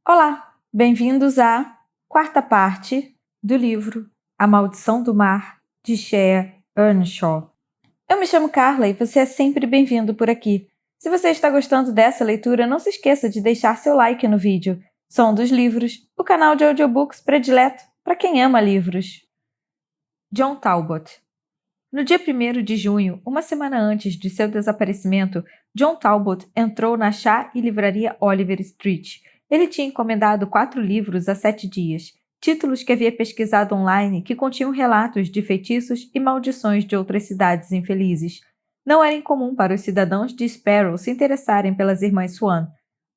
Olá, bem-vindos à quarta parte do livro A Maldição do Mar, de Shea Earnshaw. Eu me chamo Carla e você é sempre bem-vindo por aqui. Se você está gostando dessa leitura, não se esqueça de deixar seu like no vídeo. Som dos Livros, o canal de audiobooks predileto para quem ama livros. John Talbot. No dia 1º de junho, uma semana antes de seu desaparecimento, John Talbot entrou na chá e livraria Oliver Street. Ele tinha encomendado 4 livros há 7 dias, títulos que havia pesquisado online que continham relatos de feitiços e maldições de outras cidades infelizes. Não era incomum para os cidadãos de Sparrow se interessarem pelas irmãs Swan.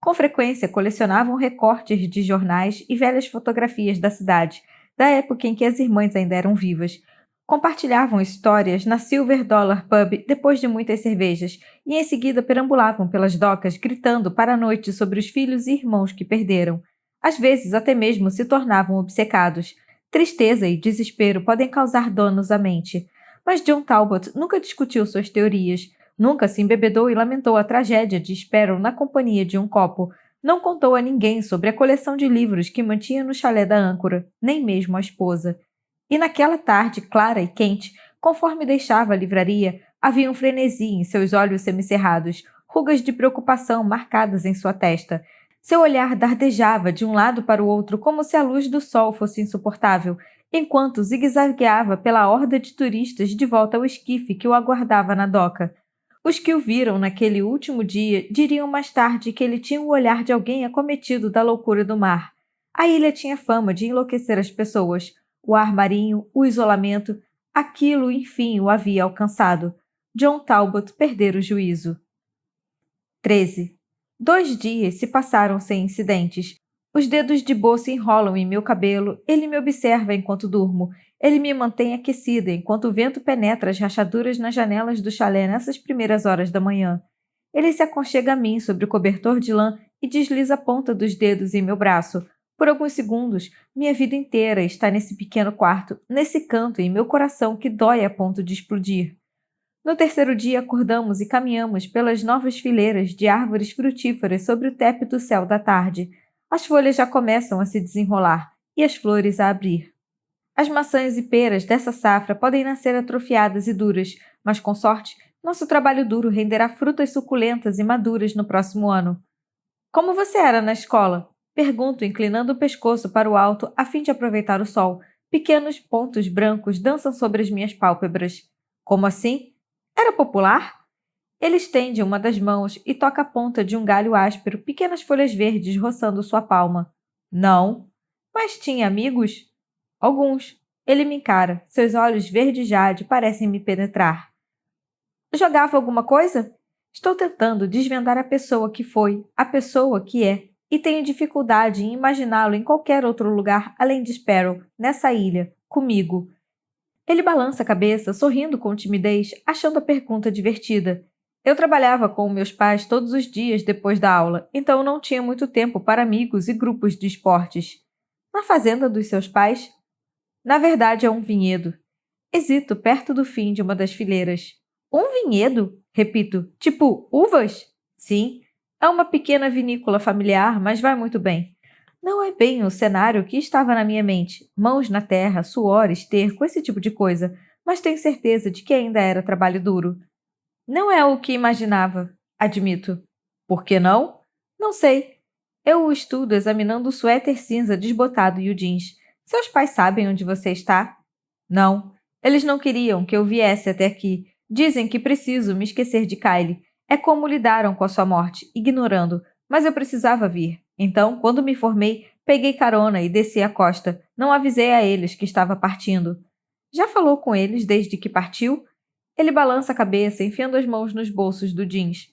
Com frequência, colecionavam recortes de jornais e velhas fotografias da cidade, da época em que as irmãs ainda eram vivas. Compartilhavam histórias na Silver Dollar Pub depois de muitas cervejas e em seguida perambulavam pelas docas gritando para a noite sobre os filhos e irmãos que perderam. Às vezes até mesmo se tornavam obcecados. Tristeza e desespero podem causar danos à mente. Mas John Talbot nunca discutiu suas teorias, nunca se embebedou e lamentou a tragédia de Sparrow na companhia de um copo. Não contou a ninguém sobre a coleção de livros que mantinha no chalé da âncora, nem mesmo à esposa. E naquela tarde clara e quente, conforme deixava a livraria, havia um frenesi em seus olhos semicerrados, rugas de preocupação marcadas em sua testa. Seu olhar dardejava de um lado para o outro como se a luz do sol fosse insuportável, enquanto zigue-zagueava pela horda de turistas de volta ao esquife que o aguardava na doca. Os que o viram naquele último dia diriam mais tarde que ele tinha o olhar de alguém acometido da loucura do mar. A ilha tinha fama de enlouquecer as pessoas. O ar marinho, o isolamento, aquilo, enfim, o havia alcançado. John Talbot perdera o juízo. 13. 2 dias se passaram sem incidentes. Os dedos de Bo se enrolam em meu cabelo, ele me observa enquanto durmo. Ele me mantém aquecida enquanto o vento penetra as rachaduras nas janelas do chalé nessas primeiras horas da manhã. Ele se aconchega a mim sobre o cobertor de lã e desliza a ponta dos dedos em meu braço. Por alguns segundos, minha vida inteira está nesse pequeno quarto, nesse canto em meu coração que dói a ponto de explodir. No terceiro dia, acordamos e caminhamos pelas novas fileiras de árvores frutíferas sobre o tepe do céu da tarde. As folhas já começam a se desenrolar e as flores a abrir. As maçãs e peras dessa safra podem nascer atrofiadas e duras, mas com sorte, nosso trabalho duro renderá frutas suculentas e maduras no próximo ano. Como você era na escola? Pergunto, inclinando o pescoço para o alto a fim de aproveitar o sol. Pequenos pontos brancos dançam sobre as minhas pálpebras. Como assim? Era popular? Ele estende uma das mãos e toca a ponta de um galho áspero, pequenas folhas verdes roçando sua palma. Não. Mas tinha amigos? Alguns. Ele me encara. Seus olhos verde jade parecem me penetrar. Jogava alguma coisa? Estou tentando desvendar a pessoa que foi, a pessoa que é, e tenho dificuldade em imaginá-lo em qualquer outro lugar além de Sparrow, nessa ilha, comigo. Ele balança a cabeça, sorrindo com timidez, achando a pergunta divertida. Eu trabalhava com meus pais todos os dias depois da aula, então não tinha muito tempo para amigos e grupos de esportes. Na fazenda dos seus pais? Na verdade, é um vinhedo. Hesito perto do fim de uma das fileiras. Um vinhedo? Repito. Tipo, uvas? Sim. É uma pequena vinícola familiar, mas vai muito bem. Não é bem o cenário que estava na minha mente. Mãos na terra, suor, esterco, esse tipo de coisa. Mas tenho certeza de que ainda era trabalho duro. Não é o que imaginava, admito. Por que não? Não sei. Eu o estudo examinando o suéter cinza desbotado e o jeans. Seus pais sabem onde você está? Não. Eles não queriam que eu viesse até aqui. Dizem que preciso me esquecer de Kylie. É como lidaram com a sua morte, ignorando. Mas eu precisava vir. Então, quando me formei, peguei carona e desci a costa. Não avisei a eles que estava partindo. Já falou com eles desde que partiu? Ele balança a cabeça, enfiando as mãos nos bolsos do jeans.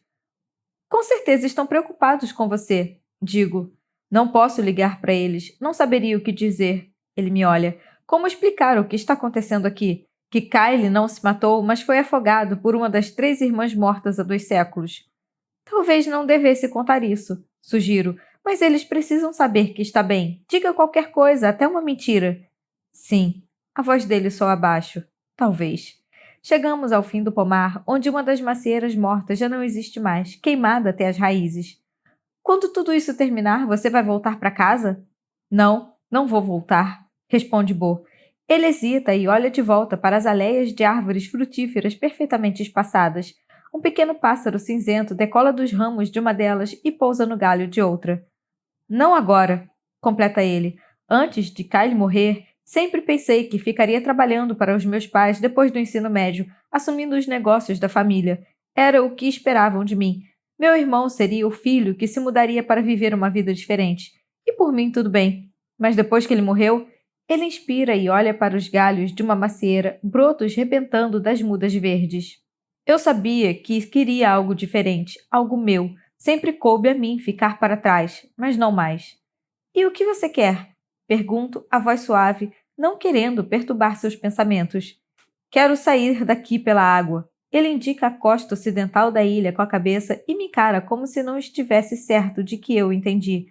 Com certeza estão preocupados com você, digo. Não posso ligar para eles, não saberia o que dizer. Ele me olha. Como explicar o que está acontecendo aqui? Que Kylie não se matou, mas foi afogado por uma das 3 irmãs mortas há 2 séculos. Talvez não devesse contar isso, sugiro, mas eles precisam saber que está bem. Diga qualquer coisa, até uma mentira. Sim, a voz dele soa abaixo. Talvez. Chegamos ao fim do pomar, onde uma das macieiras mortas já não existe mais, queimada até as raízes. Quando tudo isso terminar, você vai voltar para casa? Não, não vou voltar, responde Bo. Ele hesita e olha de volta para as aleias de árvores frutíferas perfeitamente espaçadas. Um pequeno pássaro cinzento decola dos ramos de uma delas e pousa no galho de outra. Não agora, completa ele. Antes de Kyle morrer, sempre pensei que ficaria trabalhando para os meus pais depois do ensino médio, assumindo os negócios da família. Era o que esperavam de mim. Meu irmão seria o filho que se mudaria para viver uma vida diferente. E por mim tudo bem. Mas depois que ele morreu, ele inspira e olha para os galhos de uma macieira, brotos rebentando das mudas verdes. Eu sabia que queria algo diferente, algo meu. Sempre coube a mim ficar para trás, mas não mais. E o que você quer? Pergunto, a voz suave, não querendo perturbar seus pensamentos. Quero sair daqui pela água. Ele indica a costa ocidental da ilha com a cabeça e me encara como se não estivesse certo de que eu entendi.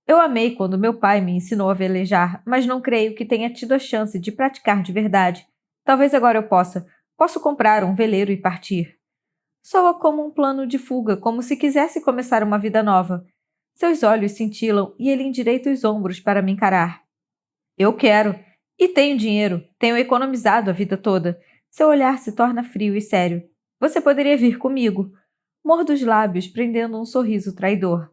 Eu amei quando meu pai me ensinou a velejar, mas não creio que tenha tido a chance de praticar de verdade. Talvez agora eu possa. Posso comprar um veleiro e partir. Soa como um plano de fuga, como se quisesse começar uma vida nova. Seus olhos cintilam e ele endireita os ombros para me encarar. Eu quero. E tenho dinheiro. Tenho economizado a vida toda. Seu olhar se torna frio e sério. Você poderia vir comigo. Mordo os lábios, prendendo um sorriso traidor.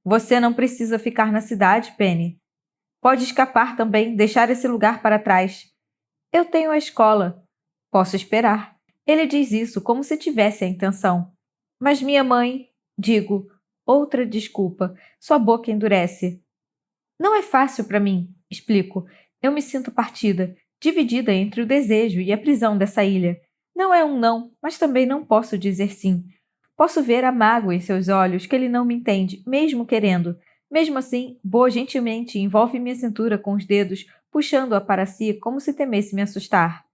Você não precisa ficar na cidade, Penny. Pode escapar também, deixar esse lugar para trás. Eu tenho a escola. Posso esperar. Ele diz isso como se tivesse a intenção. Mas minha mãe... Digo, outra desculpa. Sua boca endurece. Não é fácil para mim, explico. Eu me sinto partida, dividida entre o desejo e a prisão dessa ilha. Não é um não, mas também não posso dizer sim. Posso ver a mágoa em seus olhos que ele não me entende, mesmo querendo. Mesmo assim, Bo gentilmente envolve minha cintura com os dedos, puxando-a para si como se temesse me assustar.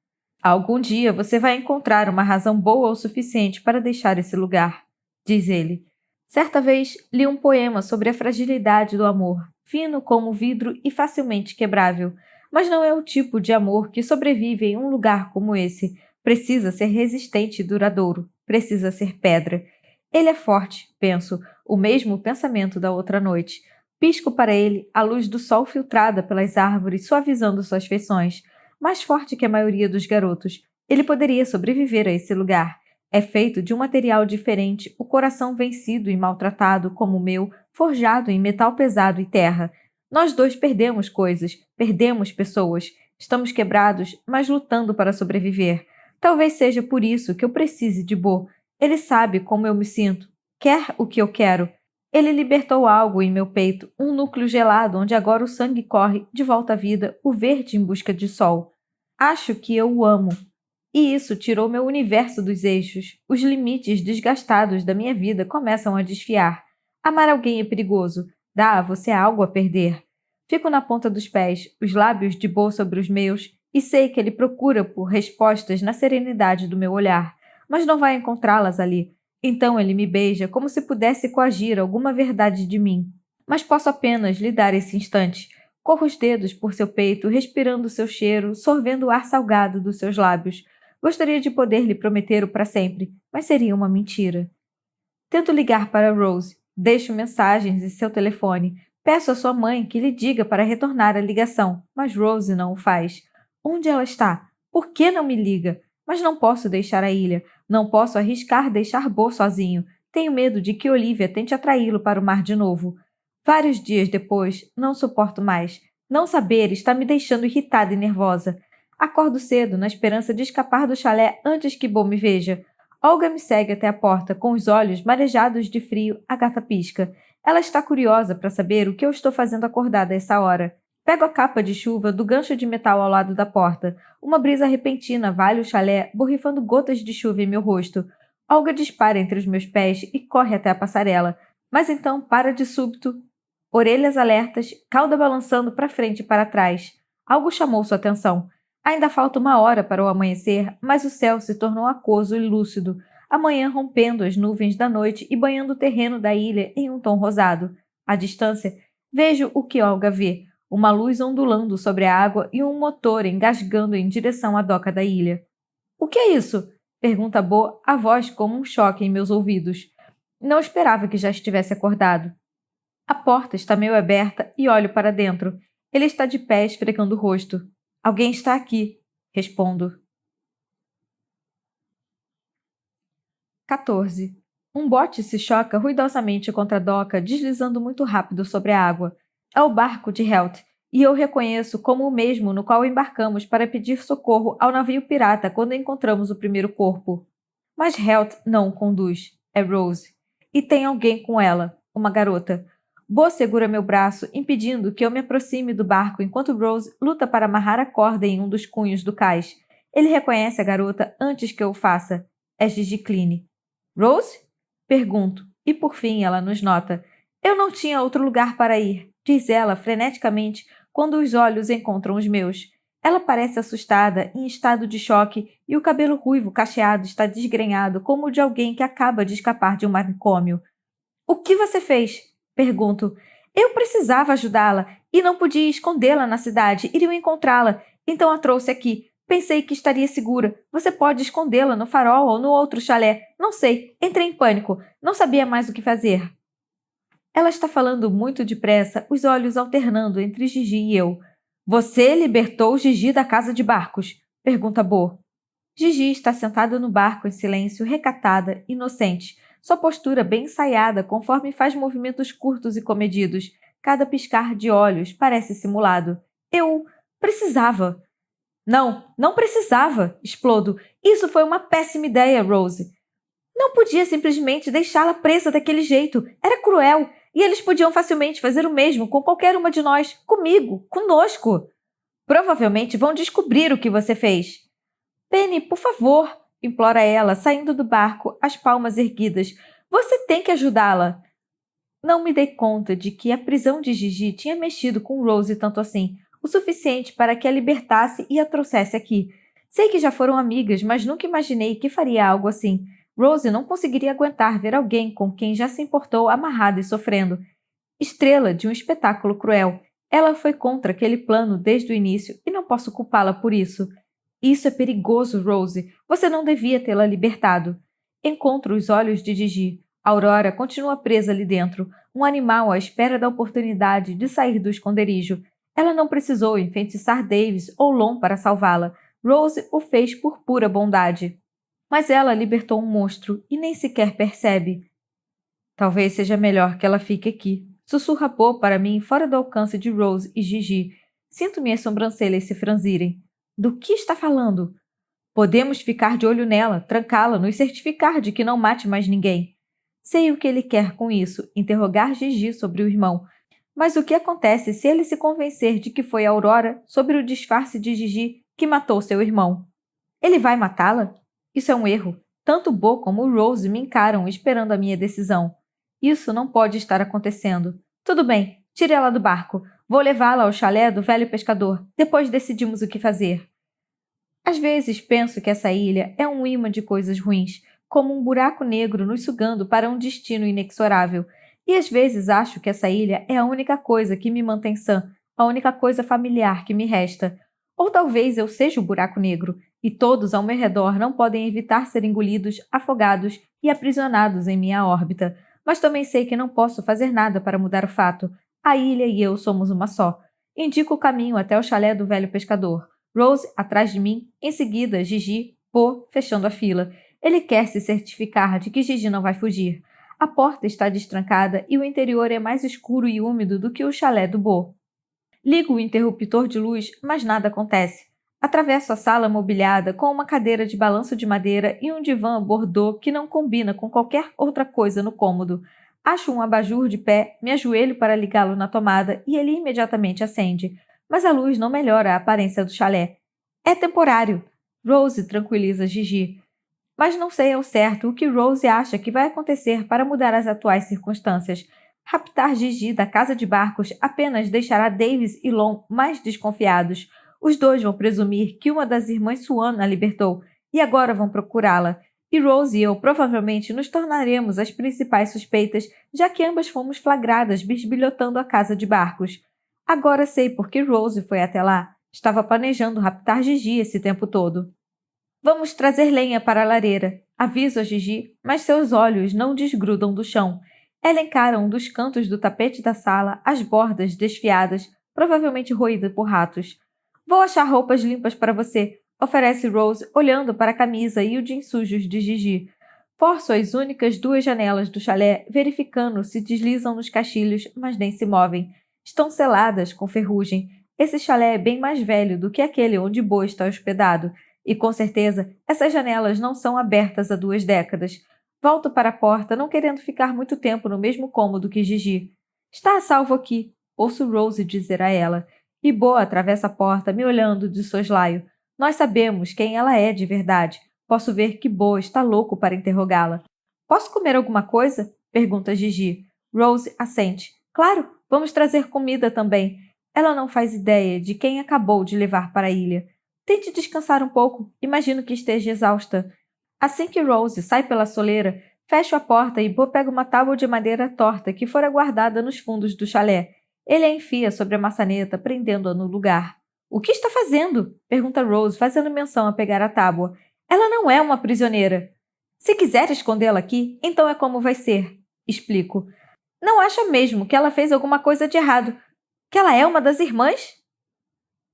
Algum dia você vai encontrar uma razão boa o suficiente para deixar esse lugar, diz ele. Certa vez li um poema sobre a fragilidade do amor, fino como vidro e facilmente quebrável. Mas não é o tipo de amor que sobrevive em um lugar como esse. Precisa ser resistente e duradouro. Precisa ser pedra. Ele é forte, penso, o mesmo pensamento da outra noite. Pisco para ele a luz do sol filtrada pelas árvores, suavizando suas feições. Mais forte que a maioria dos garotos. Ele poderia sobreviver a esse lugar. É feito de um material diferente, o coração vencido e maltratado como o meu, forjado em metal pesado e terra. Nós dois perdemos coisas, perdemos pessoas. Estamos quebrados, mas lutando para sobreviver. Talvez seja por isso que eu precise de Bo. Ele sabe como eu me sinto. Quer o que eu quero. Ele libertou algo em meu peito, um núcleo gelado onde agora o sangue corre, de volta à vida, o verde em busca de sol. Acho que eu o amo. E isso tirou meu universo dos eixos. Os limites desgastados da minha vida começam a desfiar. Amar alguém é perigoso. Dá a você algo a perder. Fico na ponta dos pés, os lábios de Bo sobre os meus, e sei que ele procura por respostas na serenidade do meu olhar, mas não vai encontrá-las ali. Então ele me beija como se pudesse coagir alguma verdade de mim. Mas posso apenas lhe dar esse instante. Corro os dedos por seu peito, respirando seu cheiro, sorvendo o ar salgado dos seus lábios. Gostaria de poder lhe prometer o para sempre, mas seria uma mentira. Tento ligar para Rose. Deixo mensagens em seu telefone. Peço à sua mãe que lhe diga para retornar a ligação, mas Rose não o faz. Onde ela está? Por que não me liga? Mas não posso deixar a ilha. Não posso arriscar deixar Bo sozinho. Tenho medo de que Olivia tente atraí-lo para o mar de novo. Vários dias depois, não suporto mais. Não saber está me deixando irritada e nervosa. Acordo cedo, na esperança de escapar do chalé antes que Bo me veja. Olga me segue até a porta, com os olhos marejados de frio, a gata pisca. Ela está curiosa para saber o que eu estou fazendo acordada a essa hora. Pego a capa de chuva do gancho de metal ao lado da porta. Uma brisa repentina vale o chalé, borrifando gotas de chuva em meu rosto. Olga dispara entre os meus pés e corre até a passarela. Mas então para de súbito. Orelhas alertas, cauda balançando para frente e para trás. Algo chamou sua atenção. Ainda falta 1 hora para o amanhecer, mas o céu se tornou aquoso e lúcido, a manhã rompendo as nuvens da noite e banhando o terreno da ilha em um tom rosado. À distância, vejo o que Olga vê, uma luz ondulando sobre a água e um motor engasgando em direção à doca da ilha. — O que é isso? Pergunta Bo, a voz como um choque em meus ouvidos. Não esperava que já estivesse acordado. A porta está meio aberta e olho para dentro. Ele está de pé esfregando o rosto. Alguém está aqui, respondo. 14. Um bote se choca ruidosamente contra a doca, deslizando muito rápido sobre a água. É o barco de Helt, e eu reconheço como o mesmo no qual embarcamos para pedir socorro ao navio pirata quando encontramos o primeiro corpo. Mas Helt não o conduz. É Rose. E tem alguém com ela, uma garota. Bo segura meu braço, impedindo que eu me aproxime do barco enquanto Rose luta para amarrar a corda em um dos cunhos do cais. Ele reconhece a garota antes que eu o faça. É Gigi Kline. Rose? Pergunto, e por fim ela nos nota. Eu não tinha outro lugar para ir, diz ela freneticamente quando os olhos encontram os meus. Ela parece assustada, em estado de choque, e o cabelo ruivo cacheado está desgrenhado como o de alguém que acaba de escapar de um manicômio. O que você fez? Pergunto. Eu precisava ajudá-la e não podia escondê-la na cidade. Iriam encontrá-la. Então a trouxe aqui. Pensei que estaria segura. Você pode escondê-la no farol ou no outro chalé. Não sei. Entrei em pânico. Não sabia mais o que fazer. Ela está falando muito depressa, os olhos alternando entre Gigi e eu. Você libertou Gigi da casa de barcos? Pergunta Bo. Gigi está sentada no barco em silêncio, recatada, inocente. Sua postura bem ensaiada conforme faz movimentos curtos e comedidos. Cada piscar de olhos parece simulado. Eu precisava. Não, não precisava, explodo. Isso foi uma péssima ideia, Rose. Não podia simplesmente deixá-la presa daquele jeito. Era cruel. E eles podiam facilmente fazer o mesmo com qualquer uma de nós. Comigo, conosco. Provavelmente vão descobrir o que você fez. Penny, por favor, implora ela, saindo do barco, as palmas erguidas. Você tem que ajudá-la. Não me dei conta de que a prisão de Gigi tinha mexido com Rose tanto assim, o suficiente para que a libertasse e a trouxesse aqui. Sei que já foram amigas, mas nunca imaginei que faria algo assim. Rose não conseguiria aguentar ver alguém com quem já se importou amarrada e sofrendo. Estrela de um espetáculo cruel. Ela foi contra aquele plano desde o início e não posso culpá-la por isso. Isso é perigoso, Rose. Você não devia tê-la libertado. Encontro os olhos de Gigi. Aurora continua presa ali dentro, um animal à espera da oportunidade de sair do esconderijo. Ela não precisou enfeitiçar Davis ou Lon para salvá-la. Rose o fez por pura bondade. Mas ela libertou um monstro e nem sequer percebe. Talvez seja melhor que ela fique aqui. Sussurra Bo para mim fora do alcance de Rose e Gigi. Sinto minhas sobrancelhas se franzirem. Do que está falando? Podemos ficar de olho nela, trancá-la, nos certificar de que não mate mais ninguém. Sei o que ele quer com isso, interrogar Gigi sobre o irmão. Mas o que acontece se ele se convencer de que foi Aurora, sobre o disfarce de Gigi, que matou seu irmão? Ele vai matá-la? Isso é um erro. Tanto Bo como Rose me encaram esperando a minha decisão. Isso não pode estar acontecendo. Tudo bem, tire ela do barco. Vou levá-la ao chalé do velho pescador. Depois decidimos o que fazer. Às vezes penso que essa ilha é um imã de coisas ruins, como um buraco negro nos sugando para um destino inexorável. E às vezes acho que essa ilha é a única coisa que me mantém sã, a única coisa familiar que me resta. Ou talvez eu seja o buraco negro, e todos ao meu redor não podem evitar ser engolidos, afogados e aprisionados em minha órbita. Mas também sei que não posso fazer nada para mudar o fato. A ilha e eu somos uma só. Indico o caminho até o chalé do velho pescador. Rose atrás de mim, em seguida Gigi, Bo fechando a fila. Ele quer se certificar de que Gigi não vai fugir. A porta está destrancada e o interior é mais escuro e úmido do que o chalé do Bo. Ligo o interruptor de luz, mas nada acontece. Atravesso a sala mobiliada com uma cadeira de balanço de madeira e um divã bordô que não combina com qualquer outra coisa no cômodo. Acho um abajur de pé, me ajoelho para ligá-lo na tomada e ele imediatamente acende. Mas a luz não melhora a aparência do chalé. É temporário. Rose tranquiliza Gigi. Mas não sei ao certo o que Rose acha que vai acontecer para mudar as atuais circunstâncias. Raptar Gigi da casa de barcos apenas deixará Davis e Lon mais desconfiados. Os dois vão presumir que uma das irmãs Swan a libertou e agora vão procurá-la. E Rose e eu provavelmente nos tornaremos as principais suspeitas, já que ambas fomos flagradas bisbilhotando a casa de barcos. Agora sei por que Rose foi até lá. Estava planejando raptar Gigi esse tempo todo. Vamos trazer lenha para a lareira. Aviso a Gigi, mas seus olhos não desgrudam do chão. Ela encara um dos cantos do tapete da sala, as bordas desfiadas, provavelmente roída por ratos. Vou achar roupas limpas para você, oferece Rose, olhando para a camisa e o jeans sujos de Gigi. Forço as únicas 2 janelas do chalé, verificando se deslizam nos caixilhos, mas nem se movem. Estão seladas com ferrugem. Esse chalé é bem mais velho do que aquele onde Bo está hospedado, e com certeza essas janelas não são abertas há 2 décadas. Volto para a porta, não querendo ficar muito tempo no mesmo cômodo que Gigi. Está a salvo aqui, ouço Rose dizer a ela, e Bo atravessa a porta, me olhando de soslaio. Nós sabemos quem ela é de verdade. Posso ver que Bo está louco para interrogá-la. Posso comer alguma coisa? Pergunta Gigi. Rose assente. Claro, vamos trazer comida também. Ela não faz ideia de quem acabou de levar para a ilha. Tente descansar um pouco. Imagino que esteja exausta. Assim que Rose sai pela soleira, fecho a porta e Bo pega uma tábua de madeira torta que fora guardada nos fundos do chalé. Ele a enfia sobre a maçaneta, prendendo-a no lugar. O que está fazendo? Pergunta Rose, fazendo menção a pegar a tábua. Ela não é uma prisioneira. Se quiser escondê-la aqui, então é como vai ser. Explico. Não acha mesmo que ela fez alguma coisa de errado? Que ela é uma das irmãs?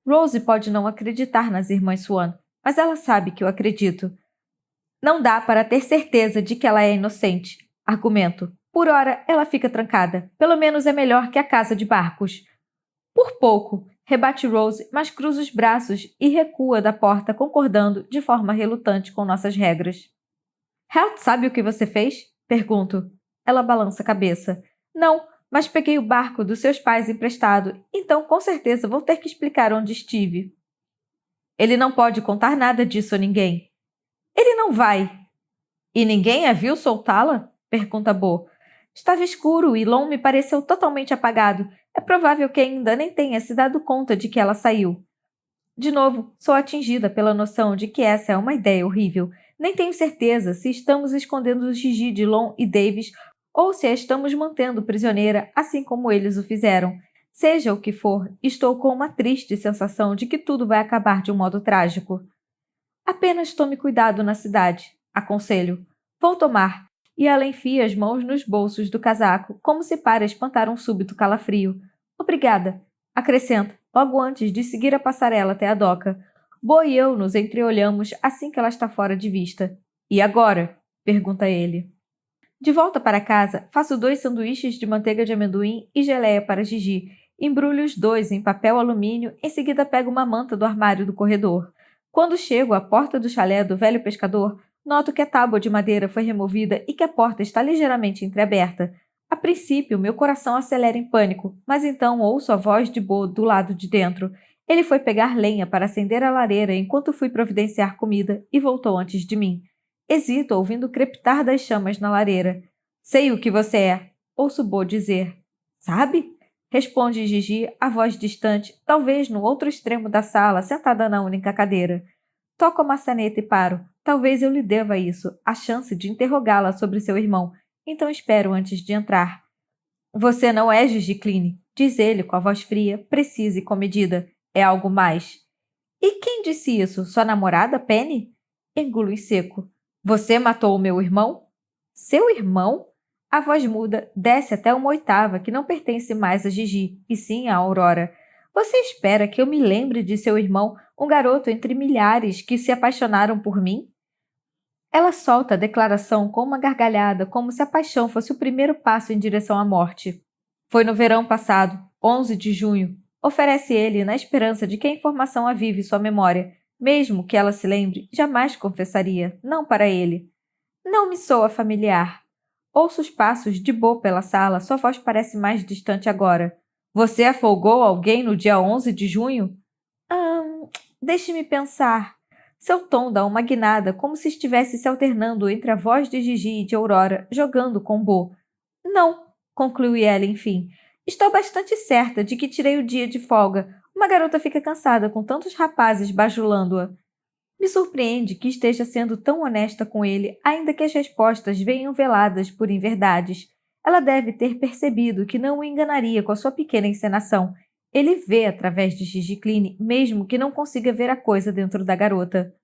Rose pode não acreditar nas irmãs Swan, mas ela sabe que eu acredito. Não dá para ter certeza de que ela é inocente. Argumento. Por hora, ela fica trancada. Pelo menos é melhor que a casa de barcos. Por pouco, rebate Rose, mas cruza os braços e recua da porta, concordando de forma relutante com nossas regras. Helt sabe o que você fez? Pergunto. Ela balança a cabeça. Não, mas peguei o barco dos seus pais emprestado, então com certeza vou ter que explicar onde estive. Ele não pode contar nada disso a ninguém. Ele não vai. E ninguém a viu soltá-la? Pergunta Bo. Estava escuro e Lon me pareceu totalmente apagado. É provável que ainda nem tenha se dado conta de que ela saiu. De novo, sou atingida pela noção de que essa é uma ideia horrível. Nem tenho certeza se estamos escondendo o Gigi de Lon e Davis ou se a estamos mantendo prisioneira, assim como eles o fizeram. Seja o que for, estou com uma triste sensação de que tudo vai acabar de um modo trágico. Apenas tome cuidado na cidade, aconselho. Vou tomar. E ela enfia as mãos nos bolsos do casaco, como se para espantar um súbito calafrio. Obrigada. Acrescenta, logo antes de seguir a passarela até a doca. Bo e eu nos entreolhamos assim que ela está fora de vista. E agora? Pergunta ele. De volta para casa, faço 2 sanduíches de manteiga de amendoim e geleia para Gigi. Embrulho os 2 em papel alumínio, em seguida pego uma manta do armário do corredor. Quando chego à porta do chalé do velho pescador, noto que a tábua de madeira foi removida e que a porta está ligeiramente entreaberta. A princípio, meu coração acelera em pânico, mas então ouço a voz de Bo do lado de dentro. Ele foi pegar lenha para acender a lareira enquanto fui providenciar comida e voltou antes de mim. Hesito ouvindo o crepitar das chamas na lareira. Sei o que você é, ouço Bo dizer. Sabe? Responde Gigi, a voz distante, talvez no outro extremo da sala, sentada na única cadeira. Toco a maçaneta e paro. Talvez eu lhe deva isso, a chance de interrogá-la sobre seu irmão. Então espero antes de entrar. Você não é Gigi Kline, diz ele com a voz fria, precisa e comedida. É algo mais. E quem disse isso? Sua namorada, Penny? Engulo em seco. Você matou o meu irmão? Seu irmão? A voz muda, desce até uma oitava que não pertence mais a Gigi, e sim a Aurora. Você espera que eu me lembre de seu irmão, um garoto entre milhares que se apaixonaram por mim? Ela solta a declaração com uma gargalhada, como se a paixão fosse o primeiro passo em direção à morte. Foi no verão passado, 11 de junho. Oferece ele na esperança de que a informação avive sua memória. Mesmo que ela se lembre, jamais confessaria, não para ele. Não me soa familiar. Ouço os passos de Bo pela sala, sua voz parece mais distante agora. Você afogou alguém no dia 11 de junho? Deixe-me pensar. Seu tom dá uma guinada, como se estivesse se alternando entre a voz de Gigi e de Aurora, jogando com Bo. Não, concluiu ela, enfim. Estou bastante certa de que tirei o dia de folga. Uma garota fica cansada com tantos rapazes bajulando-a. Me surpreende que esteja sendo tão honesta com ele, ainda que as respostas venham veladas por inverdades. Ela deve ter percebido que não o enganaria com a sua pequena encenação. Ele vê através de Gigi Kline, mesmo que não consiga ver a coisa dentro da garota.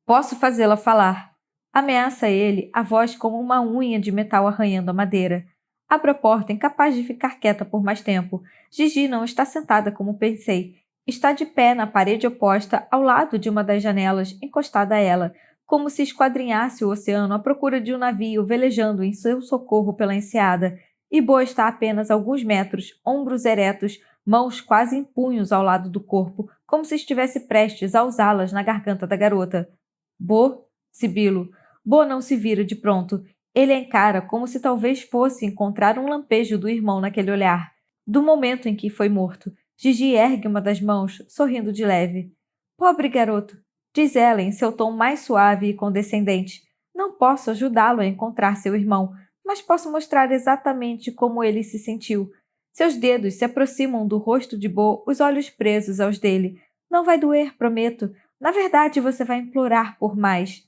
Posso fazê-la falar. Ameaça ele, a voz como uma unha de metal arranhando a madeira. Abro a porta, incapaz de ficar quieta por mais tempo. Gigi não está sentada como pensei. Está de pé na parede oposta, ao lado de uma das janelas, encostada a ela, como se esquadrinhasse o oceano à procura de um navio velejando em seu socorro pela enseada. E Bo está a apenas alguns metros, ombros eretos, mãos quase em punhos ao lado do corpo, como se estivesse prestes a usá-las na garganta da garota. Bo, sibilo. Bo não se vira de pronto. Ele a encara como se talvez fosse encontrar um lampejo do irmão naquele olhar. Do momento em que foi morto, Gigi ergue uma das mãos, sorrindo de leve. Pobre garoto, diz ela em seu tom mais suave e condescendente. Não posso ajudá-lo a encontrar seu irmão, mas posso mostrar exatamente como ele se sentiu. Seus dedos se aproximam do rosto de Bo, os olhos presos aos dele. Não vai doer, prometo. Na verdade, você vai implorar por mais.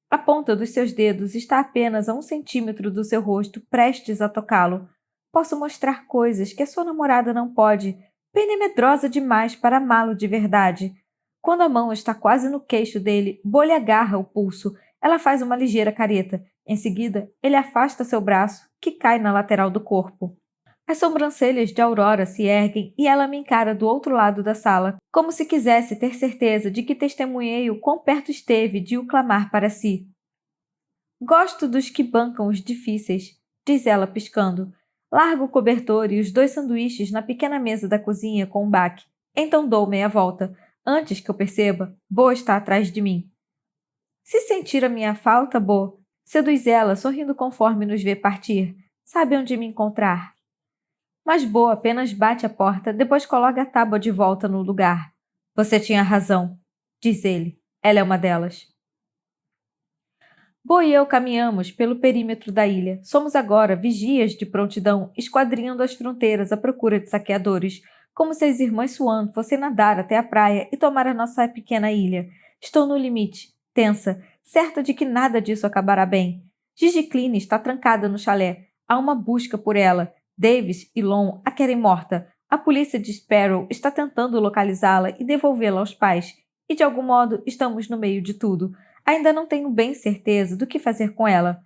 A ponta dos seus dedos está apenas a 1 centímetro do seu rosto, prestes a tocá-lo. Posso mostrar coisas que a sua namorada não pode. Penny é medrosa demais para amá-lo de verdade. Quando a mão está quase no queixo dele, Bo lhe agarra o pulso. Ela faz uma ligeira careta. Em seguida, ele afasta seu braço, que cai na lateral do corpo. As sobrancelhas de Aurora se erguem e ela me encara do outro lado da sala, como se quisesse ter certeza de que testemunhei o quão perto esteve de o clamar para si. Gosto dos que bancam os difíceis, diz ela piscando. Largo o cobertor e os 2 sanduíches na pequena mesa da cozinha com um baque. Então dou meia volta. Antes que eu perceba, Bo está atrás de mim. Se sentir a minha falta, Bo, seduz ela, sorrindo conforme nos vê partir. Sabe onde me encontrar. Mas Bo apenas bate a porta, depois coloca a tábua de volta no lugar. Você tinha razão, diz ele. Ela é uma delas. Bo e eu caminhamos pelo perímetro da ilha. Somos agora vigias de prontidão, esquadrinhando as fronteiras à procura de saqueadores, como se as irmãs Swan fossem nadar até a praia e tomar a nossa pequena ilha. Estou no limite, tensa, certa de que nada disso acabará bem. Gigi Cline está trancada no chalé. Há uma busca por ela. Davis e Lon a querem morta. A polícia de Sparrow está tentando localizá-la e devolvê-la aos pais. E, de algum modo, estamos no meio de tudo. Ainda não tenho bem certeza do que fazer com ela.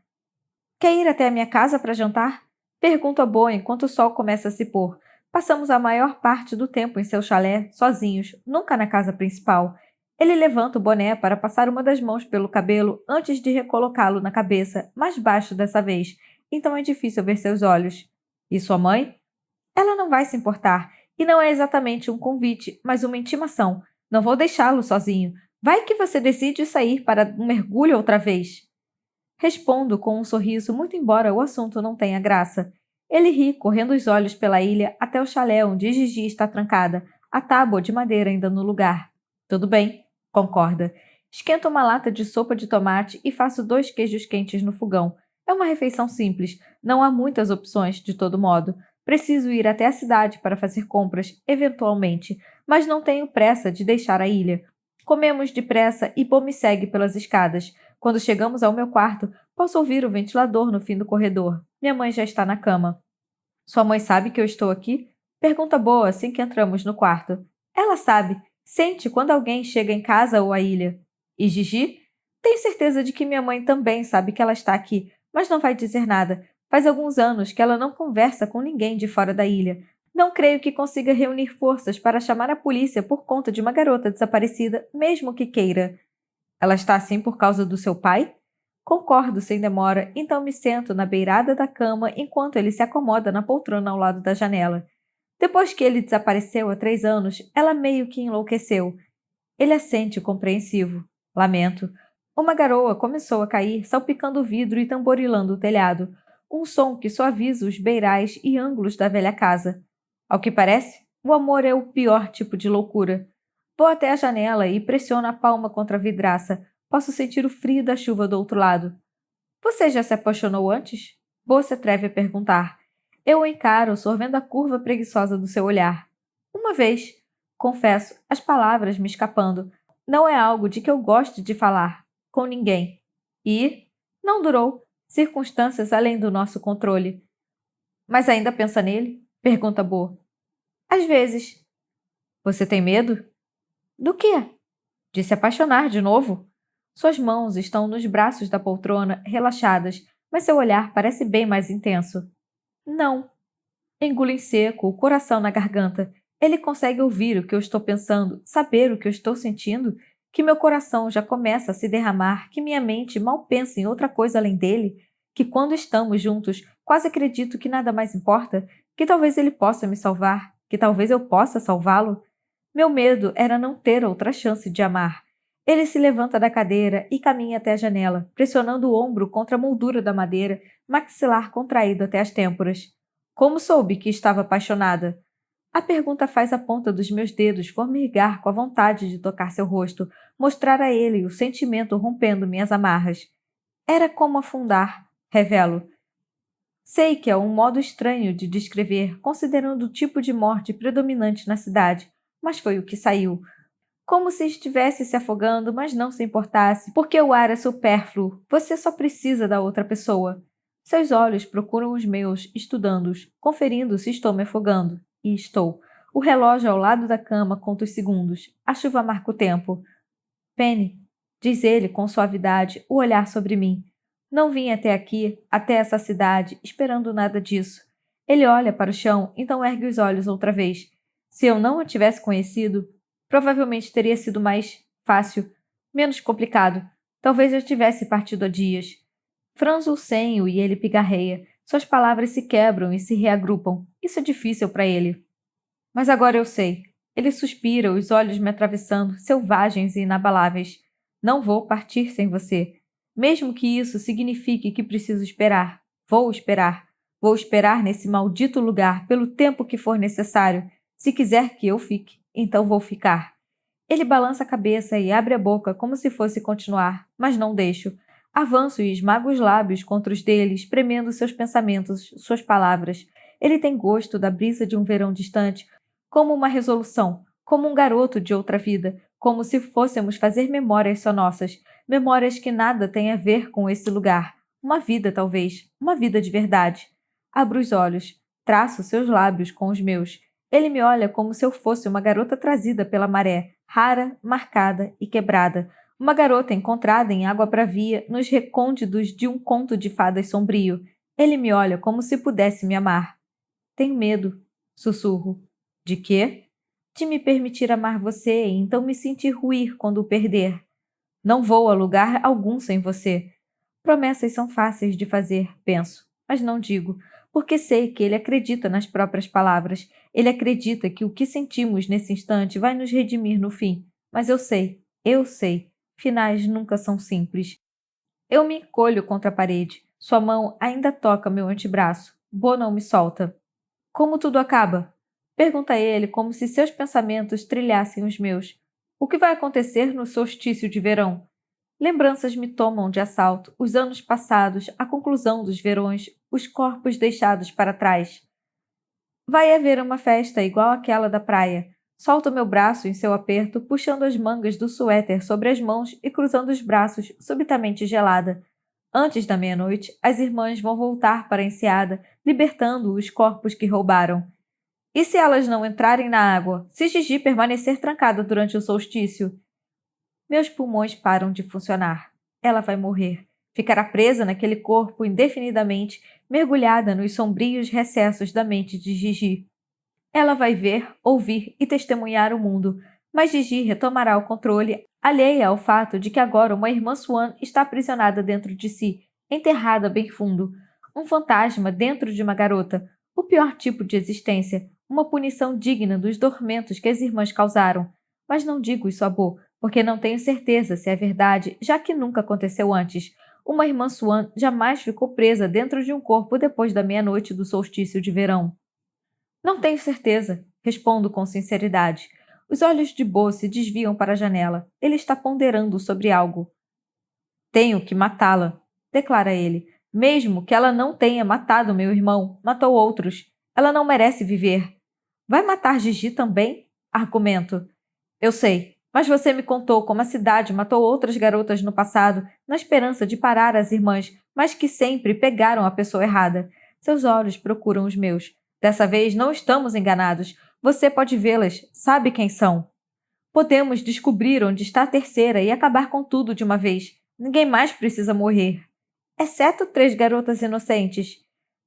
Quer ir até a minha casa para jantar? Pergunto a Bo enquanto o sol começa a se pôr. Passamos a maior parte do tempo em seu chalé, sozinhos, nunca na casa principal. Ele levanta o boné para passar uma das mãos pelo cabelo antes de recolocá-lo na cabeça, mais baixo dessa vez, então é difícil ver seus olhos. E sua mãe? Ela não vai se importar, e não é exatamente um convite, mas uma intimação. Não vou deixá-lo sozinho. Vai que você decide sair para um mergulho outra vez. Respondo com um sorriso, muito embora o assunto não tenha graça. Ele ri, correndo os olhos pela ilha até o chalé onde Gigi está trancada, a tábua de madeira ainda no lugar. Tudo bem, concorda. Esquento uma lata de sopa de tomate e faço 2 queijos quentes no fogão. É uma refeição simples, não há muitas opções, de todo modo. Preciso ir até a cidade para fazer compras, eventualmente, mas não tenho pressa de deixar a ilha. Comemos depressa e Bo me segue pelas escadas. Quando chegamos ao meu quarto, posso ouvir o ventilador no fim do corredor. Minha mãe já está na cama. Sua mãe sabe que eu estou aqui? Pergunta Bo assim que entramos no quarto. Ela sabe. Sente quando alguém chega em casa ou à ilha. E Gigi? Tenho certeza de que minha mãe também sabe que ela está aqui, mas não vai dizer nada. Faz alguns anos que ela não conversa com ninguém de fora da ilha. Não creio que consiga reunir forças para chamar a polícia por conta de uma garota desaparecida, mesmo que queira. Ela está assim por causa do seu pai? Concordo sem demora, então me sento na beirada da cama enquanto ele se acomoda na poltrona ao lado da janela. Depois que ele desapareceu há 3 anos, ela meio que enlouqueceu. Ele assente compreensivo. Lamento. Uma garoa começou a cair, salpicando o vidro e tamborilando o telhado. Um som que suaviza os beirais e ângulos da velha casa. Ao que parece, o amor é o pior tipo de loucura. Vou até a janela e pressiono a palma contra a vidraça. Posso sentir o frio da chuva do outro lado. Você já se apaixonou antes? Bo se atreve a perguntar. Eu o encaro, sorvendo a curva preguiçosa do seu olhar. Uma vez. Confesso, as palavras me escapando. Não é algo de que eu goste de falar. Com ninguém. E? Não durou. Circunstâncias além do nosso controle. Mas ainda pensa nele? Pergunta Bo. Às vezes. Você tem medo? Do quê? De se apaixonar de novo. Suas mãos estão nos braços da poltrona, relaxadas, mas seu olhar parece bem mais intenso. Não. Engulo em seco, o coração na garganta. Ele consegue ouvir o que eu estou pensando, saber o que eu estou sentindo, que meu coração já começa a se derramar, que minha mente mal pensa em outra coisa além dele, que quando estamos juntos, quase acredito que nada mais importa, que talvez ele possa me salvar, que talvez eu possa salvá-lo. Meu medo era não ter outra chance de amar. Ele se levanta da cadeira e caminha até a janela, pressionando o ombro contra a moldura da madeira, maxilar contraído até as têmporas. Como soube que estava apaixonada? A pergunta faz a ponta dos meus dedos formigar com a vontade de tocar seu rosto, mostrar a ele o sentimento rompendo minhas amarras. Era como afundar, revelo. Sei que é um modo estranho de descrever, considerando o tipo de morte predominante na cidade, mas foi o que saiu. Como se estivesse se afogando, mas não se importasse, porque o ar é supérfluo, você só precisa da outra pessoa. Seus olhos procuram os meus, estudando-os, conferindo se estou me afogando. E estou. O relógio ao lado da cama conta os segundos. A chuva marca o tempo. Penny, diz ele com suavidade, o olhar sobre mim. Não vim até aqui, até essa cidade, esperando nada disso. Ele olha para o chão, então ergue os olhos outra vez. Se eu não o tivesse conhecido, provavelmente teria sido mais fácil, menos complicado. Talvez eu tivesse partido há dias. Franzo o senho e ele pigarreia. Suas palavras se quebram e se reagrupam. Isso é difícil para ele. Mas agora eu sei. Ele suspira, os olhos me atravessando, selvagens e inabaláveis. Não vou partir sem você. Mesmo que isso signifique que preciso esperar. Vou esperar. Vou esperar nesse maldito lugar pelo tempo que for necessário. Se quiser que eu fique, então vou ficar. Ele balança a cabeça e abre a boca como se fosse continuar, mas não deixo. Avanço e esmago os lábios contra os dele, espremendo seus pensamentos, suas palavras. Ele tem gosto da brisa de um verão distante, como uma resolução, como um garoto de outra vida, como se fôssemos fazer memórias só nossas, memórias que nada têm a ver com esse lugar. Uma vida, talvez, uma vida de verdade. Abro os olhos, traço seus lábios com os meus. Ele me olha como se eu fosse uma garota trazida pela maré, rara, marcada e quebrada. Uma garota encontrada em água bravia nos recônditos de um conto de fadas sombrio. Ele me olha como se pudesse me amar. Tenho medo, sussurro. De quê? De me permitir amar você e então me sentir ruir quando o perder. Não vou a lugar algum sem você. Promessas são fáceis de fazer, penso, mas não digo, porque sei que ele acredita nas próprias palavras. Ele acredita que o que sentimos nesse instante vai nos redimir no fim. Mas eu sei, finais nunca são simples. Eu me encolho contra a parede. Sua mão ainda toca meu antebraço. Bo não me solta. Como tudo acaba? Pergunta ele como se seus pensamentos trilhassem os meus. O que vai acontecer no solstício de verão? Lembranças me tomam de assalto, os anos passados, a conclusão dos verões, os corpos deixados para trás. Vai haver uma festa igual àquela da praia. Solto meu braço em seu aperto, puxando as mangas do suéter sobre as mãos e cruzando os braços, subitamente gelada. Antes da meia-noite, as irmãs vão voltar para a enseada, libertando os corpos que roubaram. E se elas não entrarem na água? Se Gigi permanecer trancada durante o solstício? Meus pulmões param de funcionar. Ela vai morrer. Ficará presa naquele corpo indefinidamente, mergulhada nos sombrios recessos da mente de Gigi. Ela vai ver, ouvir e testemunhar o mundo, mas Gigi retomará o controle, alheia ao fato de que agora uma irmã Swan está aprisionada dentro de si, enterrada bem fundo. Um fantasma dentro de uma garota. O pior tipo de existência. Uma punição digna dos tormentos que as irmãs causaram. Mas não digo isso a Bo, porque não tenho certeza se é verdade, já que nunca aconteceu antes. Uma irmã Swan jamais ficou presa dentro de um corpo depois da meia-noite do solstício de verão. Não tenho certeza, respondo com sinceridade. Os olhos de Bo se desviam para a janela. Ele está ponderando sobre algo. Tenho que matá-la, declara ele. Mesmo que ela não tenha matado meu irmão, matou outros. Ela não merece viver. Vai matar Gigi também? Argumento. Eu sei, mas você me contou como a cidade matou outras garotas no passado, na esperança de parar as irmãs, mas que sempre pegaram a pessoa errada. Seus olhos procuram os meus. Dessa vez não estamos enganados. Você pode vê-las, sabe quem são. Podemos descobrir onde está a terceira e acabar com tudo de uma vez. Ninguém mais precisa morrer. Exceto 3 garotas inocentes.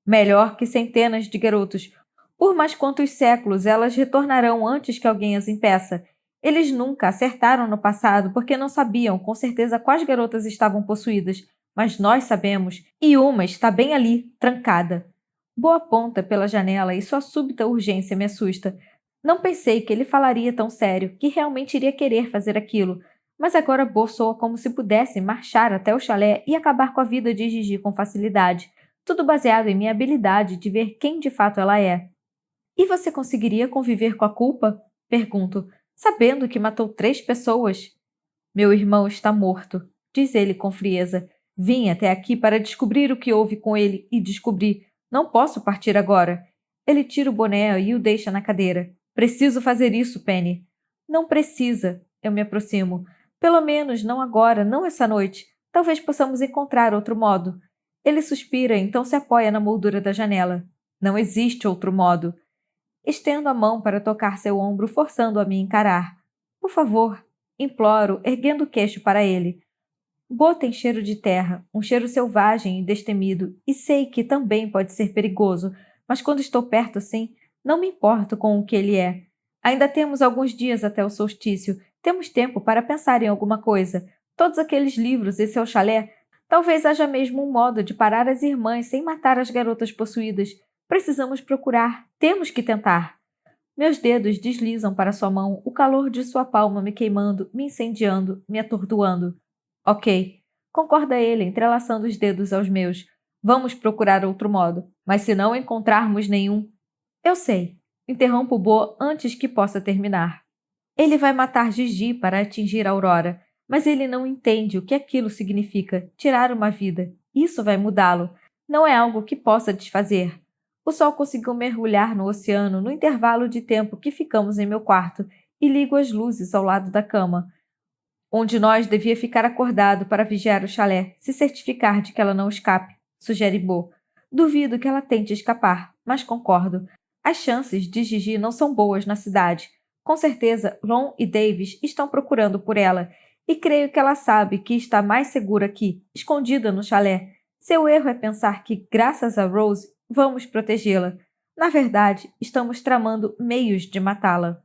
Melhor que centenas de garotos. Por mais quantos séculos elas retornarão antes que alguém as impeça. Eles nunca acertaram no passado porque não sabiam com certeza quais garotas estavam possuídas, mas nós sabemos, e uma está bem ali, trancada. Bo aponta pela janela e sua súbita urgência me assusta. Não pensei que ele falaria tão sério, que realmente iria querer fazer aquilo, mas agora Bo soa como se pudesse marchar até o chalé e acabar com a vida de Gigi com facilidade, tudo baseado em minha habilidade de ver quem de fato ela é. E você conseguiria conviver com a culpa? Pergunto, sabendo que matou 3 pessoas. Meu irmão está morto, diz ele com frieza. Vim até aqui para descobrir o que houve com ele e descobri. Não posso partir agora. Ele tira o boné e o deixa na cadeira. Preciso fazer isso, Penny. Não precisa. Eu me aproximo. Pelo menos não agora, não essa noite. Talvez possamos encontrar outro modo. Ele suspira, então se apoia na moldura da janela. Não existe outro modo. Estendo a mão para tocar seu ombro, forçando-o a me encarar. Por favor, imploro, erguendo o queixo para ele. Bo tem cheiro de terra, um cheiro selvagem e destemido, e sei que também pode ser perigoso, mas quando estou perto assim, não me importo com o que ele é. Ainda temos alguns dias até o solstício, temos tempo para pensar em alguma coisa. Todos aqueles livros e seu chalé. Talvez haja mesmo um modo de parar as irmãs sem matar as garotas possuídas. Precisamos procurar, temos que tentar. Meus dedos deslizam para sua mão, o calor de sua palma me queimando, me incendiando, me atordoando. Ok, concorda ele, entrelaçando os dedos aos meus. Vamos procurar outro modo, mas se não encontrarmos nenhum... Eu sei. Interrompo Bo antes que possa terminar. Ele vai matar Gigi para atingir Aurora, mas ele não entende o que aquilo significa, tirar uma vida. Isso vai mudá-lo. Não é algo que possa desfazer. O sol conseguiu mergulhar no oceano no intervalo de tempo que ficamos em meu quarto e ligo as luzes ao lado da cama. Um de nós devia ficar acordado para vigiar o chalé, se certificar de que ela não escape, sugere Bo. Duvido que ela tente escapar, mas concordo. As chances de Gigi não são boas na cidade. Com certeza, Lon e Davis estão procurando por ela, e creio que ela sabe que está mais segura aqui, escondida no chalé. Seu erro é pensar que, graças a Rose, vamos protegê-la. Na verdade, estamos tramando meios de matá-la.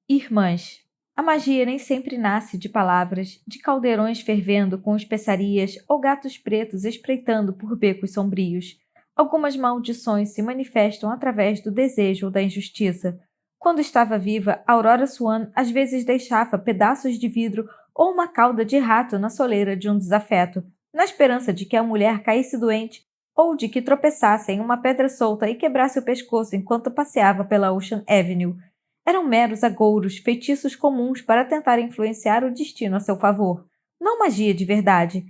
Irmãs. A magia nem sempre nasce de palavras, de caldeirões fervendo com especiarias ou gatos pretos espreitando por becos sombrios. Algumas maldições se manifestam através do desejo ou da injustiça. Quando estava viva, Aurora Swan às vezes deixava pedaços de vidro ou uma cauda de rato na soleira de um desafeto, na esperança de que a mulher caísse doente ou de que tropeçasse em uma pedra solta e quebrasse o pescoço enquanto passeava pela Ocean Avenue. Eram meros agouros, feitiços comuns para tentar influenciar o destino a seu favor. Não magia de verdade.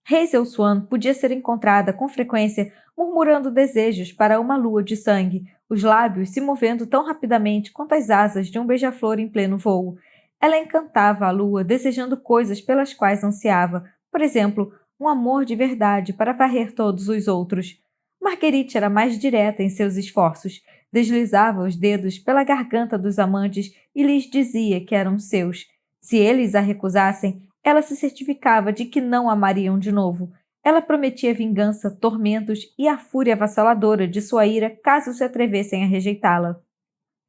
Hazel Swan podia ser encontrada com frequência murmurando desejos para uma lua de sangue, os lábios se movendo tão rapidamente quanto as asas de um beija-flor em pleno voo. Ela encantava a lua, desejando coisas pelas quais ansiava, por exemplo, um amor de verdade para varrer todos os outros. Marguerite era mais direta em seus esforços. Deslizava os dedos pela garganta dos amantes e lhes dizia que eram seus. Se eles a recusassem, ela se certificava de que não amariam de novo. Ela prometia vingança, tormentos e a fúria avassaladora de sua ira caso se atrevessem a rejeitá-la.